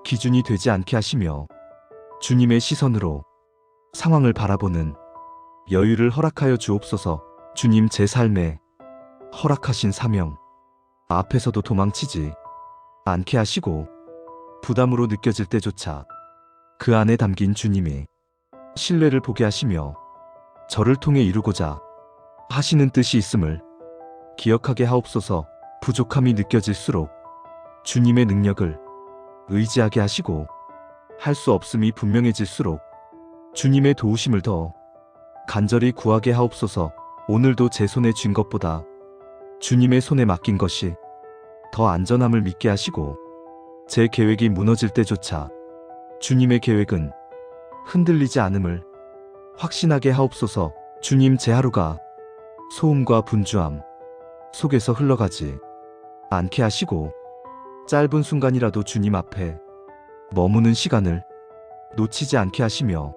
기준이 되지 않게 하시며 주님의 시선으로 상황을 바라보는 여유를 허락하여 주옵소서. 주님, 제 삶에 허락하신 사명 앞에서도 도망치지 않게 하시고 부담으로 느껴질 때조차 그 안에 담긴 주님의 신뢰를 보게 하시며 저를 통해 이루고자 하시는 뜻이 있음을 기억하게 하옵소서. 부족함이 느껴질수록 주님의 능력을 의지하게 하시고 할 수 없음이 분명해질수록 주님의 도우심을 더 간절히 구하게 하옵소서. 오늘도 제 손에 쥔 것보다 주님의 손에 맡긴 것이 더 안전함을 믿게 하시고 제 계획이 무너질 때조차 주님의 계획은 흔들리지 않음을 확신하게 하옵소서. 주님, 제 하루가 소음과 분주함 속에서 흘러가지 않게 하시고 짧은 순간이라도 주님 앞에 머무는 시간을 놓치지 않게 하시며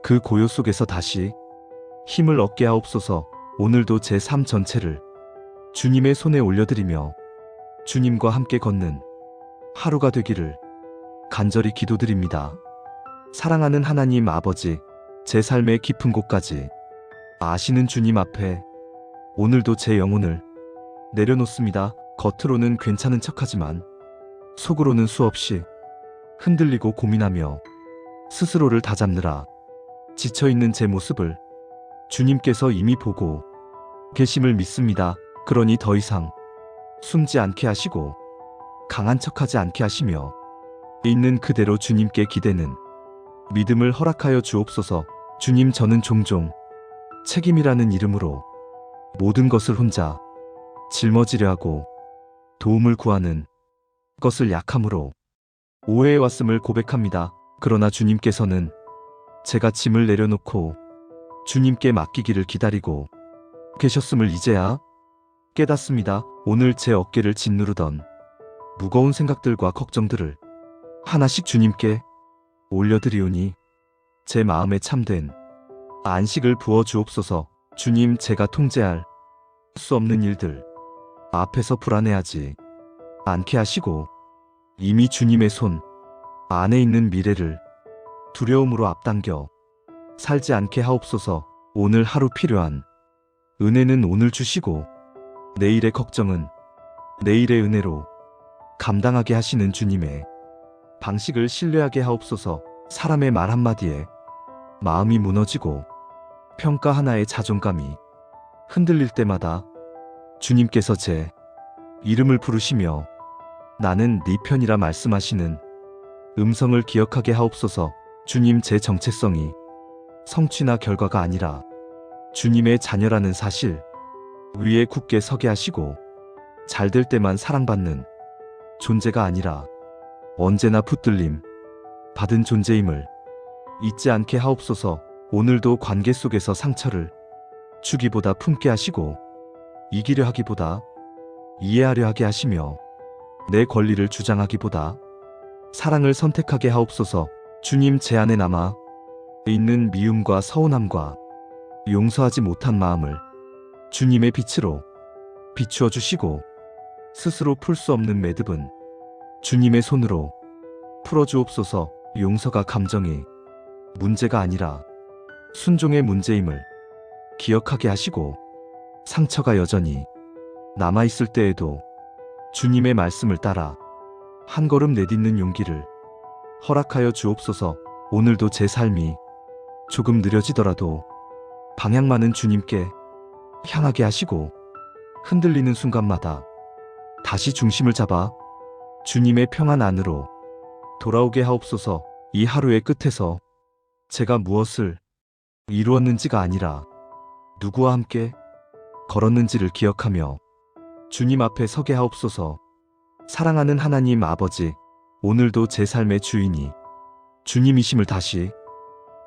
그 고요 속에서 다시 힘을 얻게 하옵소서. 오늘도 제 삶 전체를 주님의 손에 올려드리며 주님과 함께 걷는 하루가 되기를 간절히 기도드립니다. 사랑하는 하나님 아버지, 제 삶의 깊은 곳까지 아시는 주님 앞에 오늘도 제 영혼을 내려놓습니다. 겉으로는 괜찮은 척하지만 속으로는 수없이 흔들리고 고민하며 스스로를 다잡느라 지쳐있는 제 모습을 주님께서 이미 보고 계심을 믿습니다. 그러니 더 이상 숨지 않게 하시고 강한 척하지 않게 하시며 있는 그대로 주님께 기대는 믿음을 허락하여 주옵소서. 주님, 저는 종종 책임이라는 이름으로 모든 것을 혼자 짊어지려 하고 도움을 구하는 것을 약함으로 오해해왔음을 고백합니다. 그러나 주님께서는 제가 짐을 내려놓고 주님께 맡기기를 기다리고 계셨음을 이제야 깨닫습니다. 오늘 제 어깨를 짓누르던 무거운 생각들과 걱정들을 하나씩 주님께 올려드리오니 제 마음에 참된 안식을 부어 주옵소서. 주님, 제가 통제할 수 없는 일들 앞에서 불안해하지 않게 하시고 이미 주님의 손 안에 있는 미래를 두려움으로 앞당겨 살지 않게 하옵소서. 오늘 하루 필요한 은혜는 오늘 주시고 내일의 걱정은 내일의 은혜로 감당하게 하시는 주님의 방식을 신뢰하게 하옵소서. 사람의 말 한마디에 마음이 무너지고 평가 하나에 자존감이 흔들릴 때마다 주님께서 제 이름을 부르시며 나는 네 편이라 말씀하시는 음성을 기억하게 하옵소서. 주님, 제 정체성이 성취나 결과가 아니라 주님의 자녀라는 사실 위에 굳게 서게 하시고 잘될 때만 사랑받는 존재가 아니라 언제나 붙들림 받은 존재임을 잊지 않게 하옵소서. 오늘도 관계 속에서 상처를 주기보다 품게 하시고 이기려 하기보다 이해하려 하게 하시며 내 권리를 주장하기보다 사랑을 선택하게 하옵소서. 주님, 제 안에 남아 있는 미움과 서운함과 용서하지 못한 마음을 주님의 빛으로 비추어 주시고 스스로 풀 수 없는 매듭은 주님의 손으로 풀어주옵소서. 용서가 감정이 문제가 아니라 순종의 문제임을 기억하게 하시고 상처가 여전히 남아있을 때에도 주님의 말씀을 따라 한 걸음 내딛는 용기를 허락하여 주옵소서. 오늘도 제 삶이 조금 느려지더라도 방향만은 주님께 향하게 하시고 흔들리는 순간마다 다시 중심을 잡아 주님의 평안 안으로 돌아오게 하옵소서. 이 하루의 끝에서 제가 무엇을 이루었는지가 아니라 누구와 함께 걸었는지를 기억하며 주님 앞에 서게 하옵소서. 사랑하는 하나님 아버지, 오늘도 제 삶의 주인이 주님이심을 다시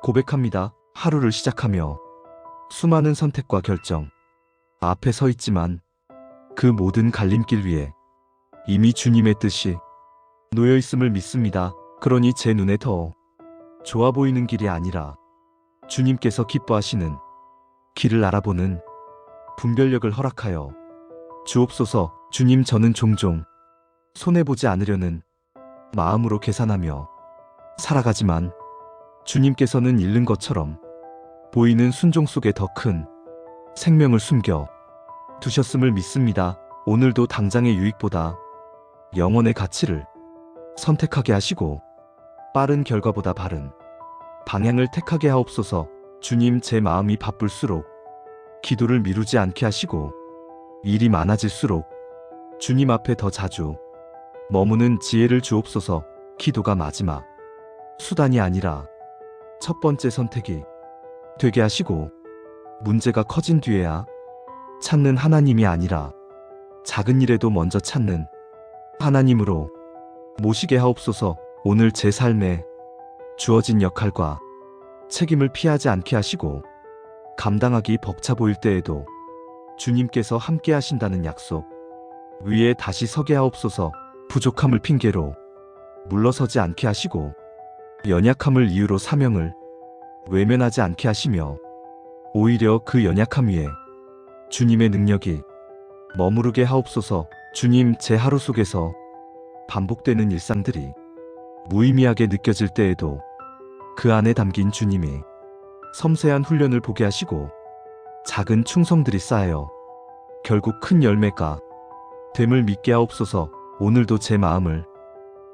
고백합니다. 하루를 시작하며 수많은 선택과 결정 앞에 서 있지만 그 모든 갈림길 위에 이미 주님의 뜻이 놓여 있음을 믿습니다. 그러니 제 눈에 더 좋아 보이는 길이 아니라 주님께서 기뻐하시는 길을 알아보는 분별력을 허락하여 주옵소서. 주님, 저는 종종 손해보지 않으려는 마음으로 계산하며 살아가지만 주님께서는 잃는 것처럼 보이는 순종 속에 더 큰 생명을 숨겨 두셨음을 믿습니다. 오늘도 당장의 유익보다 영혼의 가치를 선택하게 하시고 빠른 결과보다 바른 방향을 택하게 하옵소서. 주님, 제 마음이 바쁠수록 기도를 미루지 않게 하시고 일이 많아질수록 주님 앞에 더 자주 머무는 지혜를 주옵소서. 기도가 마지막 수단이 아니라 첫 번째 선택이 되게 하시고 문제가 커진 뒤에야 찾는 하나님이 아니라 작은 일에도 먼저 찾는 하나님으로 모시게 하옵소서. 오늘 제 삶에 주어진 역할과 책임을 피하지 않게 하시고 감당하기 벅차 보일 때에도 주님께서 함께 하신다는 약속 위에 다시 서게 하옵소서. 부족함을 핑계로 물러서지 않게 하시고 연약함을 이유로 사명을 외면하지 않게 하시며 오히려 그 연약함 위에 주님의 능력이 머무르게 하옵소서. 주님, 제 하루 속에서 반복되는 일상들이 무의미하게 느껴질 때에도 그 안에 담긴 주님의 섬세한 훈련을 보게 하시고 작은 충성들이 쌓여 결국 큰 열매가 됨을 믿게 하옵소서. 오늘도 제 마음을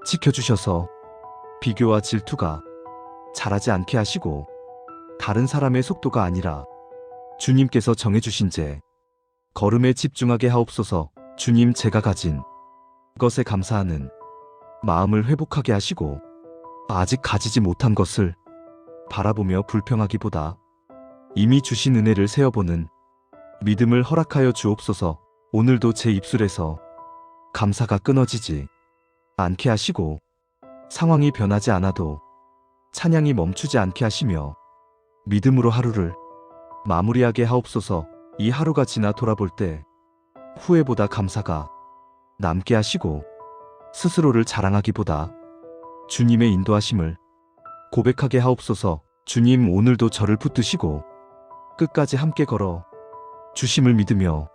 지켜주셔서 비교와 질투가 잘하지 않게 하시고 다른 사람의 속도가 아니라 주님께서 정해주신 제 걸음에 집중하게 하옵소서. 주님, 제가 가진 것에 감사하는 마음을 회복하게 하시고 아직 가지지 못한 것을 바라보며 불평하기보다 이미 주신 은혜를 세어보는 믿음을 허락하여 주옵소서. 오늘도 제 입술에서 감사가 끊어지지 않게 하시고 상황이 변하지 않아도 찬양이 멈추지 않게 하시며 믿음으로 하루를 마무리하게 하옵소서. 이 하루가 지나 돌아볼 때 후회보다 감사가 남게 하시고 스스로를 자랑하기보다 주님의 인도하심을 고백하게 하옵소서. 주님, 오늘도 저를 붙드시고 끝까지 함께 걸어 주심을 믿으며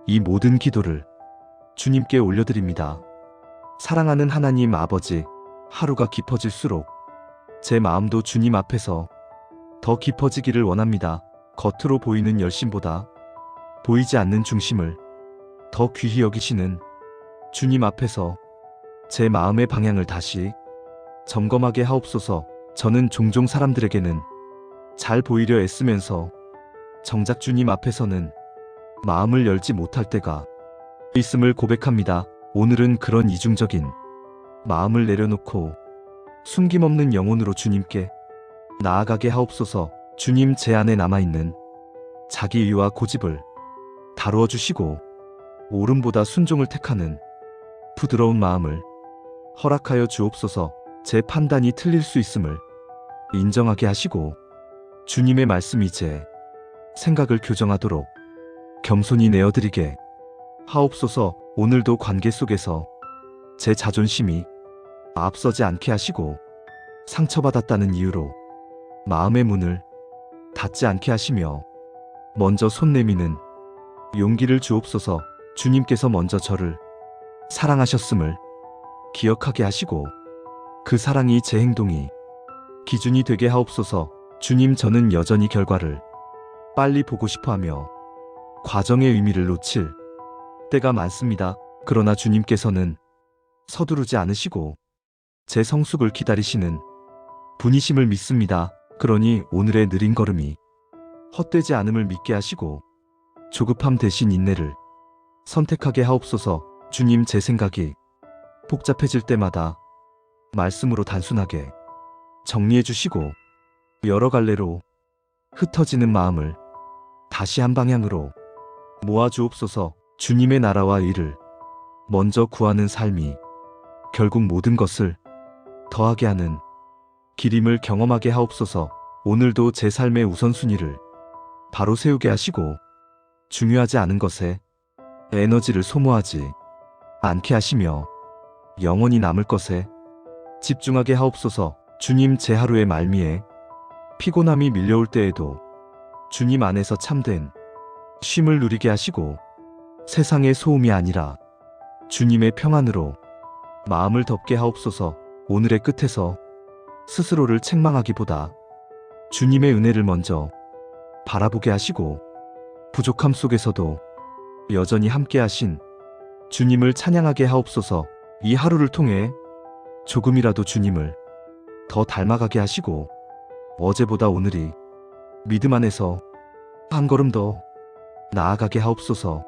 이 모든 기도를 주님께 올려드립니다. 사랑하는 하나님 아버지, 하루가 깊어질수록 제 마음도 주님 앞에서 더 깊어지기를 원합니다. 겉으로 보이는 열심보다 보이지 않는 중심을 더 귀히 여기시는 주님 앞에서 제 마음의 방향을 다시 점검하게 하옵소서. 저는 종종 사람들에게는 잘 보이려 애쓰면서 정작 주님 앞에서는 마음을 열지 못할 때가 있음을 고백합니다. 오늘은 그런 이중적인 마음을 내려놓고 숨김없는 영혼으로 주님께 나아가게 하옵소서. 주님, 제 안에 남아있는 자기의와 고집을 다루어 주시고 옳음보다 순종을 택하는 부드러운 마음을 허락하여 주옵소서. 제 판단이 틀릴 수 있음을 인정하게 하시고 주님의 말씀이 제 생각을 교정하도록 겸손히 내어드리게 하옵소서. 오늘도 관계 속에서 제 자존심이 앞서지 않게 하시고 상처받았다는 이유로 마음의 문을 닫지 않게 하시며 먼저 손 내미는 용기를 주옵소서. 주님께서 먼저 저를 사랑하셨음을 기억하게 하시고 그 사랑이 제 행동이 기준이 되게 하옵소서. 주님, 저는 여전히 결과를 빨리 보고 싶어하며 과정의 의미를 놓칠 때가 많습니다. 그러나 주님께서는 서두르지 않으시고 제 성숙을 기다리시는 분이심을 믿습니다. 그러니 오늘의 느린 걸음이 헛되지 않음을 믿게 하시고 조급함 대신 인내를 선택하게 하옵소서. 주님, 제 생각이 복잡해질 때마다 말씀으로 단순하게 정리해 주시고 여러 갈래로 흩어지는 마음을 다시 한 방향으로 모아 주옵소서. 주님의 나라와 의를 먼저 구하는 삶이 결국 모든 것을 더하게 하는 길임을 경험하게 하옵소서. 오늘도 제 삶의 우선순위를 바로 세우게 하시고 중요하지 않은 것에 에너지를 소모하지 않게 하시며 영원히 남을 것에 집중하게 하옵소서. 주님, 제 하루의 말미에 피곤함이 밀려올 때에도 주님 안에서 참된 쉼을 누리게 하시고 세상의 소음이 아니라 주님의 평안으로 마음을 덮게 하옵소서. 오늘의 끝에서 스스로를 책망하기보다 주님의 은혜를 먼저 바라보게 하시고 부족함 속에서도 여전히 함께 하신 주님을 찬양하게 하옵소서. 이 하루를 통해 조금이라도 주님을 더 닮아가게 하시고 어제보다 오늘이 믿음 안에서 한 걸음 더 나아가게 하옵소서.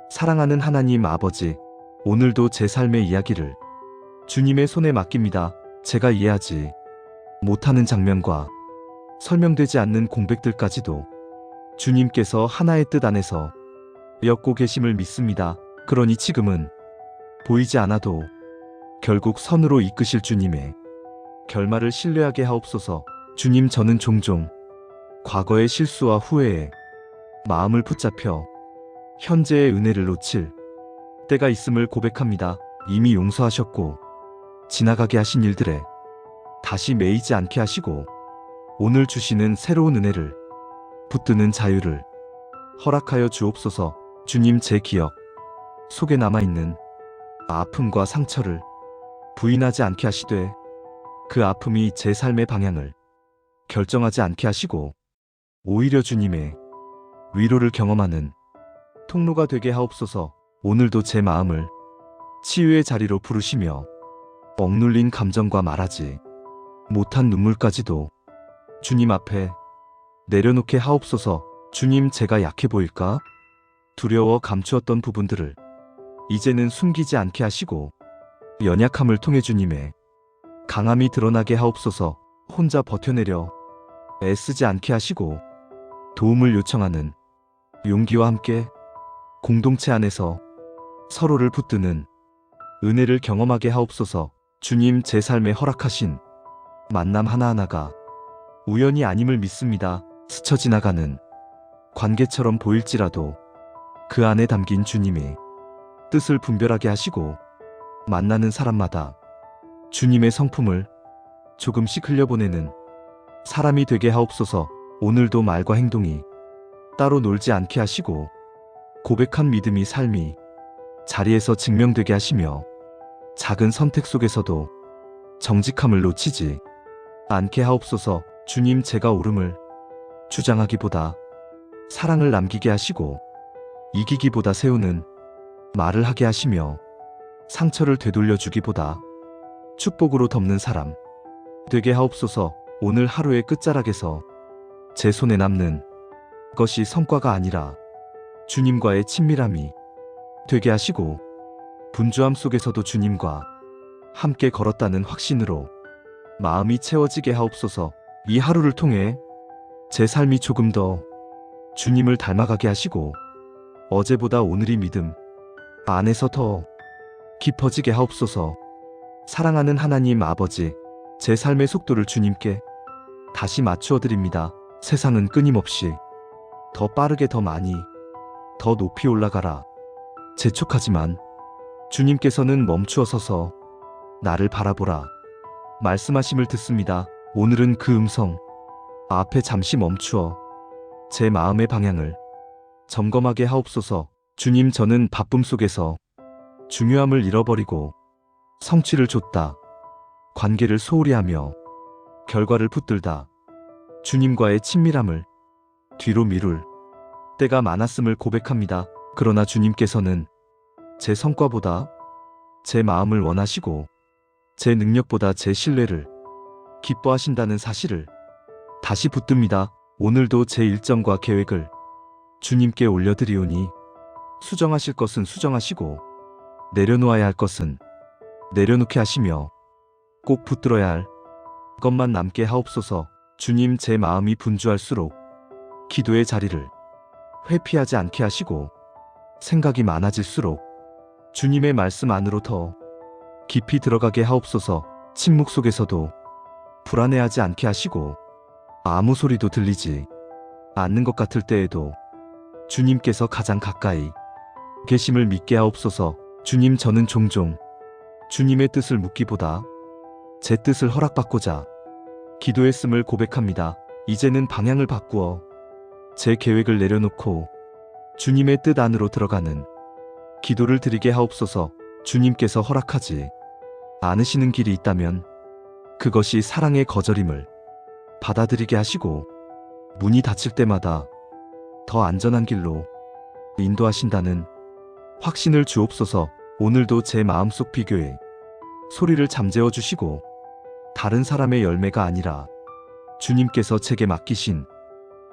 사랑하는 하나님 아버지, 오늘도 제 삶의 이야기를 주님의 손에 맡깁니다. 제가 이해하지 못하는 장면과 설명되지 않는 공백들까지도 주님께서 하나의 뜻 안에서 엮고 계심을 믿습니다. 그러니 지금은 보이지 않아도 결국 선으로 이끄실 주님의 결말을 신뢰하게 하옵소서. 주님, 저는 종종 과거의 실수와 후회에 마음을 붙잡혀 현재의 은혜를 놓칠 때가 있음을 고백합니다. 이미 용서하셨고 지나가게 하신 일들에 다시 매이지 않게 하시고 오늘 주시는 새로운 은혜를 붙드는 자유를 허락하여 주옵소서. 주님, 제 기억 속에 남아있는 아픔과 상처를 부인하지 않게 하시되 그 아픔이 제 삶의 방향을 결정하지 않게 하시고 오히려 주님의 위로를 경험하는 통로가 되게 하옵소서. 오늘도 제 마음을 치유의 자리로 부르시며 억눌린 감정과 말하지 못한 눈물까지도 주님 앞에 내려놓게 하옵소서. 주님, 제가 약해 보일까? 두려워 감추었던 부분들을 이제는 숨기지 않게 하시고 연약함을 통해 주님의 강함이 드러나게 하옵소서. 혼자 버텨내려 애쓰지 않게 하시고 도움을 요청하는 용기와 함께 공동체 안에서 서로를 붙드는 은혜를 경험하게 하옵소서. 주님, 제 삶에 허락하신 만남 하나하나가 우연이 아님을 믿습니다. 스쳐 지나가는 관계처럼 보일지라도 그 안에 담긴 주님의 뜻을 분별하게 하시고 만나는 사람마다 주님의 성품을 조금씩 흘려보내는 사람이 되게 하옵소서. 오늘도 말과 행동이 따로 놀지 않게 하시고 고백한 믿음이 삶이 자리에서 증명되게 하시며 작은 선택 속에서도 정직함을 놓치지 않게 하옵소서. 주님, 제가 옳음을 주장하기보다 사랑을 남기게 하시고 이기기보다 세우는 말을 하게 하시며 상처를 되돌려 주기보다 축복으로 덮는 사람 되게 하옵소서. 오늘 하루의 끝자락에서 제 손에 남는 것이 성과가 아니라 주님과의 친밀함이 되게 하시고 분주함 속에서도 주님과 함께 걸었다는 확신으로 마음이 채워지게 하옵소서. 이 하루를 통해 제 삶이 조금 더 주님을 닮아가게 하시고 어제보다 오늘이 믿음 안에서 더 깊어지게 하옵소서. 사랑하는 하나님 아버지, 제 삶의 속도를 주님께 다시 맞추어 드립니다. 세상은 끊임없이 더 빠르게 더 많이 더 높이 올라가라 재촉하지만 주님께서는 멈추어 서서 나를 바라보라 말씀하심을 듣습니다. 오늘은 그 음성 앞에 잠시 멈추어 제 마음의 방향을 점검하게 하옵소서. 주님, 저는 바쁨 속에서 중요함을 잃어버리고 성취를 좇다 관계를 소홀히 하며 결과를 붙들다 주님과의 친밀함을 뒤로 미룰 때가 많았음을 고백합니다. 그러나 주님께서는 제 성과보다 제 마음을 원하시고 제 능력보다 제 신뢰를 기뻐하신다는 사실을 다시 붙듭니다. 오늘도 제 일정과 계획을 주님께 올려드리오니 수정하실 것은 수정하시고 내려놓아야 할 것은 내려놓게 하시며 꼭 붙들어야 할 것만 남게 하옵소서. 주님, 제 마음이 분주할수록 기도의 자리를 회피하지 않게 하시고 생각이 많아질수록 주님의 말씀 안으로 더 깊이 들어가게 하옵소서. 침묵 속에서도 불안해하지 않게 하시고 아무 소리도 들리지 않는 것 같을 때에도 주님께서 가장 가까이 계심을 믿게 하옵소서. 주님, 저는 종종 주님의 뜻을 묻기보다 제 뜻을 허락받고자 기도했음을 고백합니다. 이제는 방향을 바꾸어 제 계획을 내려놓고 주님의 뜻 안으로 들어가는 기도를 드리게 하옵소서. 주님께서 허락하지 않으시는 길이 있다면 그것이 사랑의 거절임을 받아들이게 하시고 문이 닫힐 때마다 더 안전한 길로 인도하신다는 확신을 주옵소서. 오늘도 제 마음속 비교에 소리를 잠재워 주시고 다른 사람의 열매가 아니라 주님께서 제게 맡기신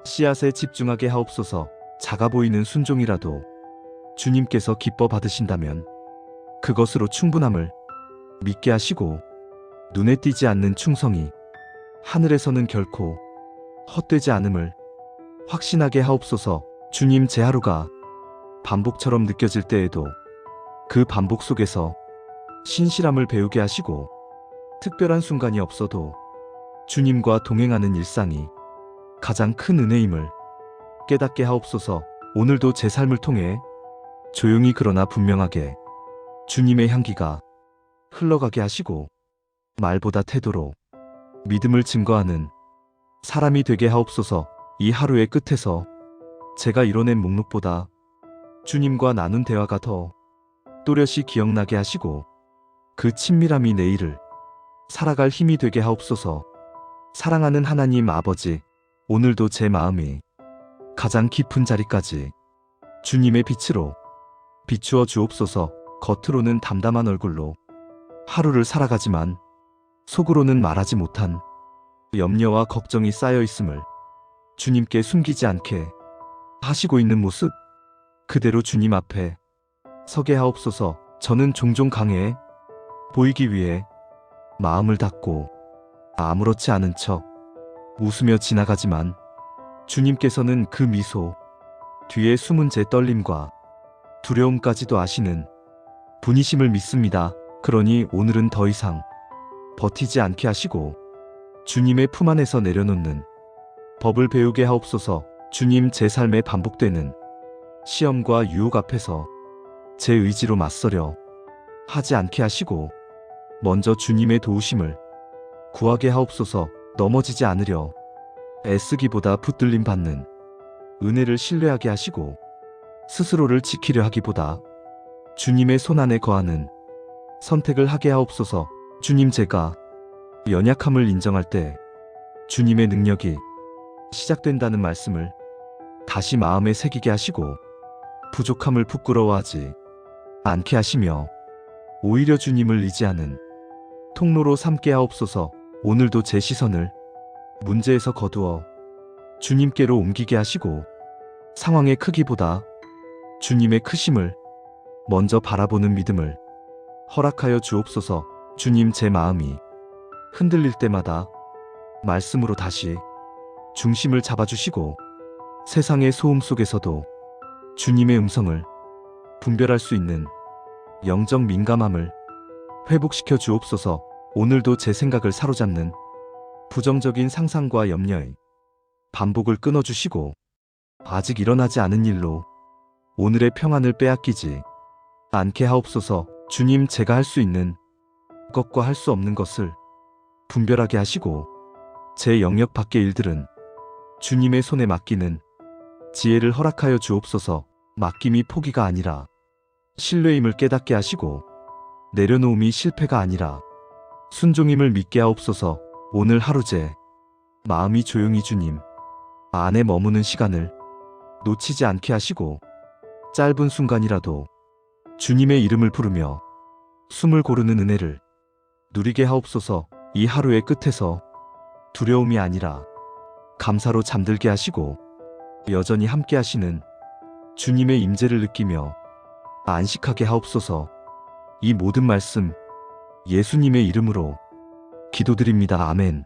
씨앗에 집중하게 하옵소서. 작아 보이는 순종이라도 주님께서 기뻐 받으신다면 그것으로 충분함을 믿게 하시고 눈에 띄지 않는 충성이 하늘에서는 결코 헛되지 않음을 확신하게 하옵소서. 주님, 제 하루가 반복처럼 느껴질 때에도 그 반복 속에서 신실함을 배우게 하시고 특별한 순간이 없어도 주님과 동행하는 일상이 가장 큰 은혜임을 깨닫게 하옵소서. 오늘도 제 삶을 통해 조용히 그러나 분명하게 주님의 향기가 흘러가게 하시고 말보다 태도로 믿음을 증거하는 사람이 되게 하옵소서. 이 하루의 끝에서 제가 이뤄낸 목록보다 주님과 나눈 대화가 더 또렷이 기억나게 하시고 그 친밀함이 내일을 살아갈 힘이 되게 하옵소서. 사랑하는 하나님 아버지, 오늘도 제 마음이 가장 깊은 자리까지 주님의 빛으로 비추어 주옵소서. 겉으로는 담담한 얼굴로 하루를 살아가지만 속으로는 말하지 못한 염려와 걱정이 쌓여 있음을 주님께 숨기지 않게 하시고 있는 모습, 그대로 주님 앞에 서게 하옵소서. 저는 종종 강해 보이기 위해 마음을 닫고 아무렇지 않은 척 웃으며 지나가지만 주님께서는 그 미소 뒤에 숨은 제 떨림과 두려움까지도 아시는 분이심을 믿습니다. 그러니 오늘은 더 이상 버티지 않게 하시고 주님의 품 안에서 내려놓는 법을 배우게 하옵소서. 주님, 제 삶에 반복되는 시험과 유혹 앞에서 제 의지로 맞서려 하지 않게 하시고 먼저 주님의 도우심을 구하게 하옵소서. 넘어지지 않으려 애쓰기보다 붙들림 받는 은혜를 신뢰하게 하시고 스스로를 지키려 하기보다 주님의 손안에 거하는 선택을 하게 하옵소서. 주님, 제가 연약함을 인정할 때 주님의 능력이 시작된다는 말씀을 다시 마음에 새기게 하시고 부족함을 부끄러워하지 않게 하시며 오히려 주님을 의지하는 통로로 삼게 하옵소서. 오늘도 제 시선을 문제에서 거두어 주님께로 옮기게 하시고 상황의 크기보다 주님의 크심을 먼저 바라보는 믿음을 허락하여 주옵소서. 주님, 제 마음이 흔들릴 때마다 말씀으로 다시 중심을 잡아주시고 세상의 소음 속에서도 주님의 음성을 분별할 수 있는 영적 민감함을 회복시켜 주옵소서. 오늘도 제 생각을 사로잡는 부정적인 상상과 염려의 반복을 끊어주시고 아직 일어나지 않은 일로 오늘의 평안을 빼앗기지 않게 하옵소서. 주님, 제가 할 수 있는 것과 할 수 없는 것을 분별하게 하시고 제 영역 밖의 일들은 주님의 손에 맡기는 지혜를 허락하여 주옵소서. 맡김이 포기가 아니라 신뢰임을 깨닫게 하시고 내려놓음이 실패가 아니라 순종임을 믿게 하옵소서. 오늘 하루 제 마음이 조용히 주님 안에 머무는 시간을 놓치지 않게 하시고 짧은 순간이라도 주님의 이름을 부르며 숨을 고르는 은혜를 누리게 하옵소서. 이 하루의 끝에서 두려움이 아니라 감사로 잠들게 하시고 여전히 함께 하시는 주님의 임재를 느끼며 안식하게 하옵소서. 이 모든 말씀 예수님의 이름으로 기도드립니다. 아멘.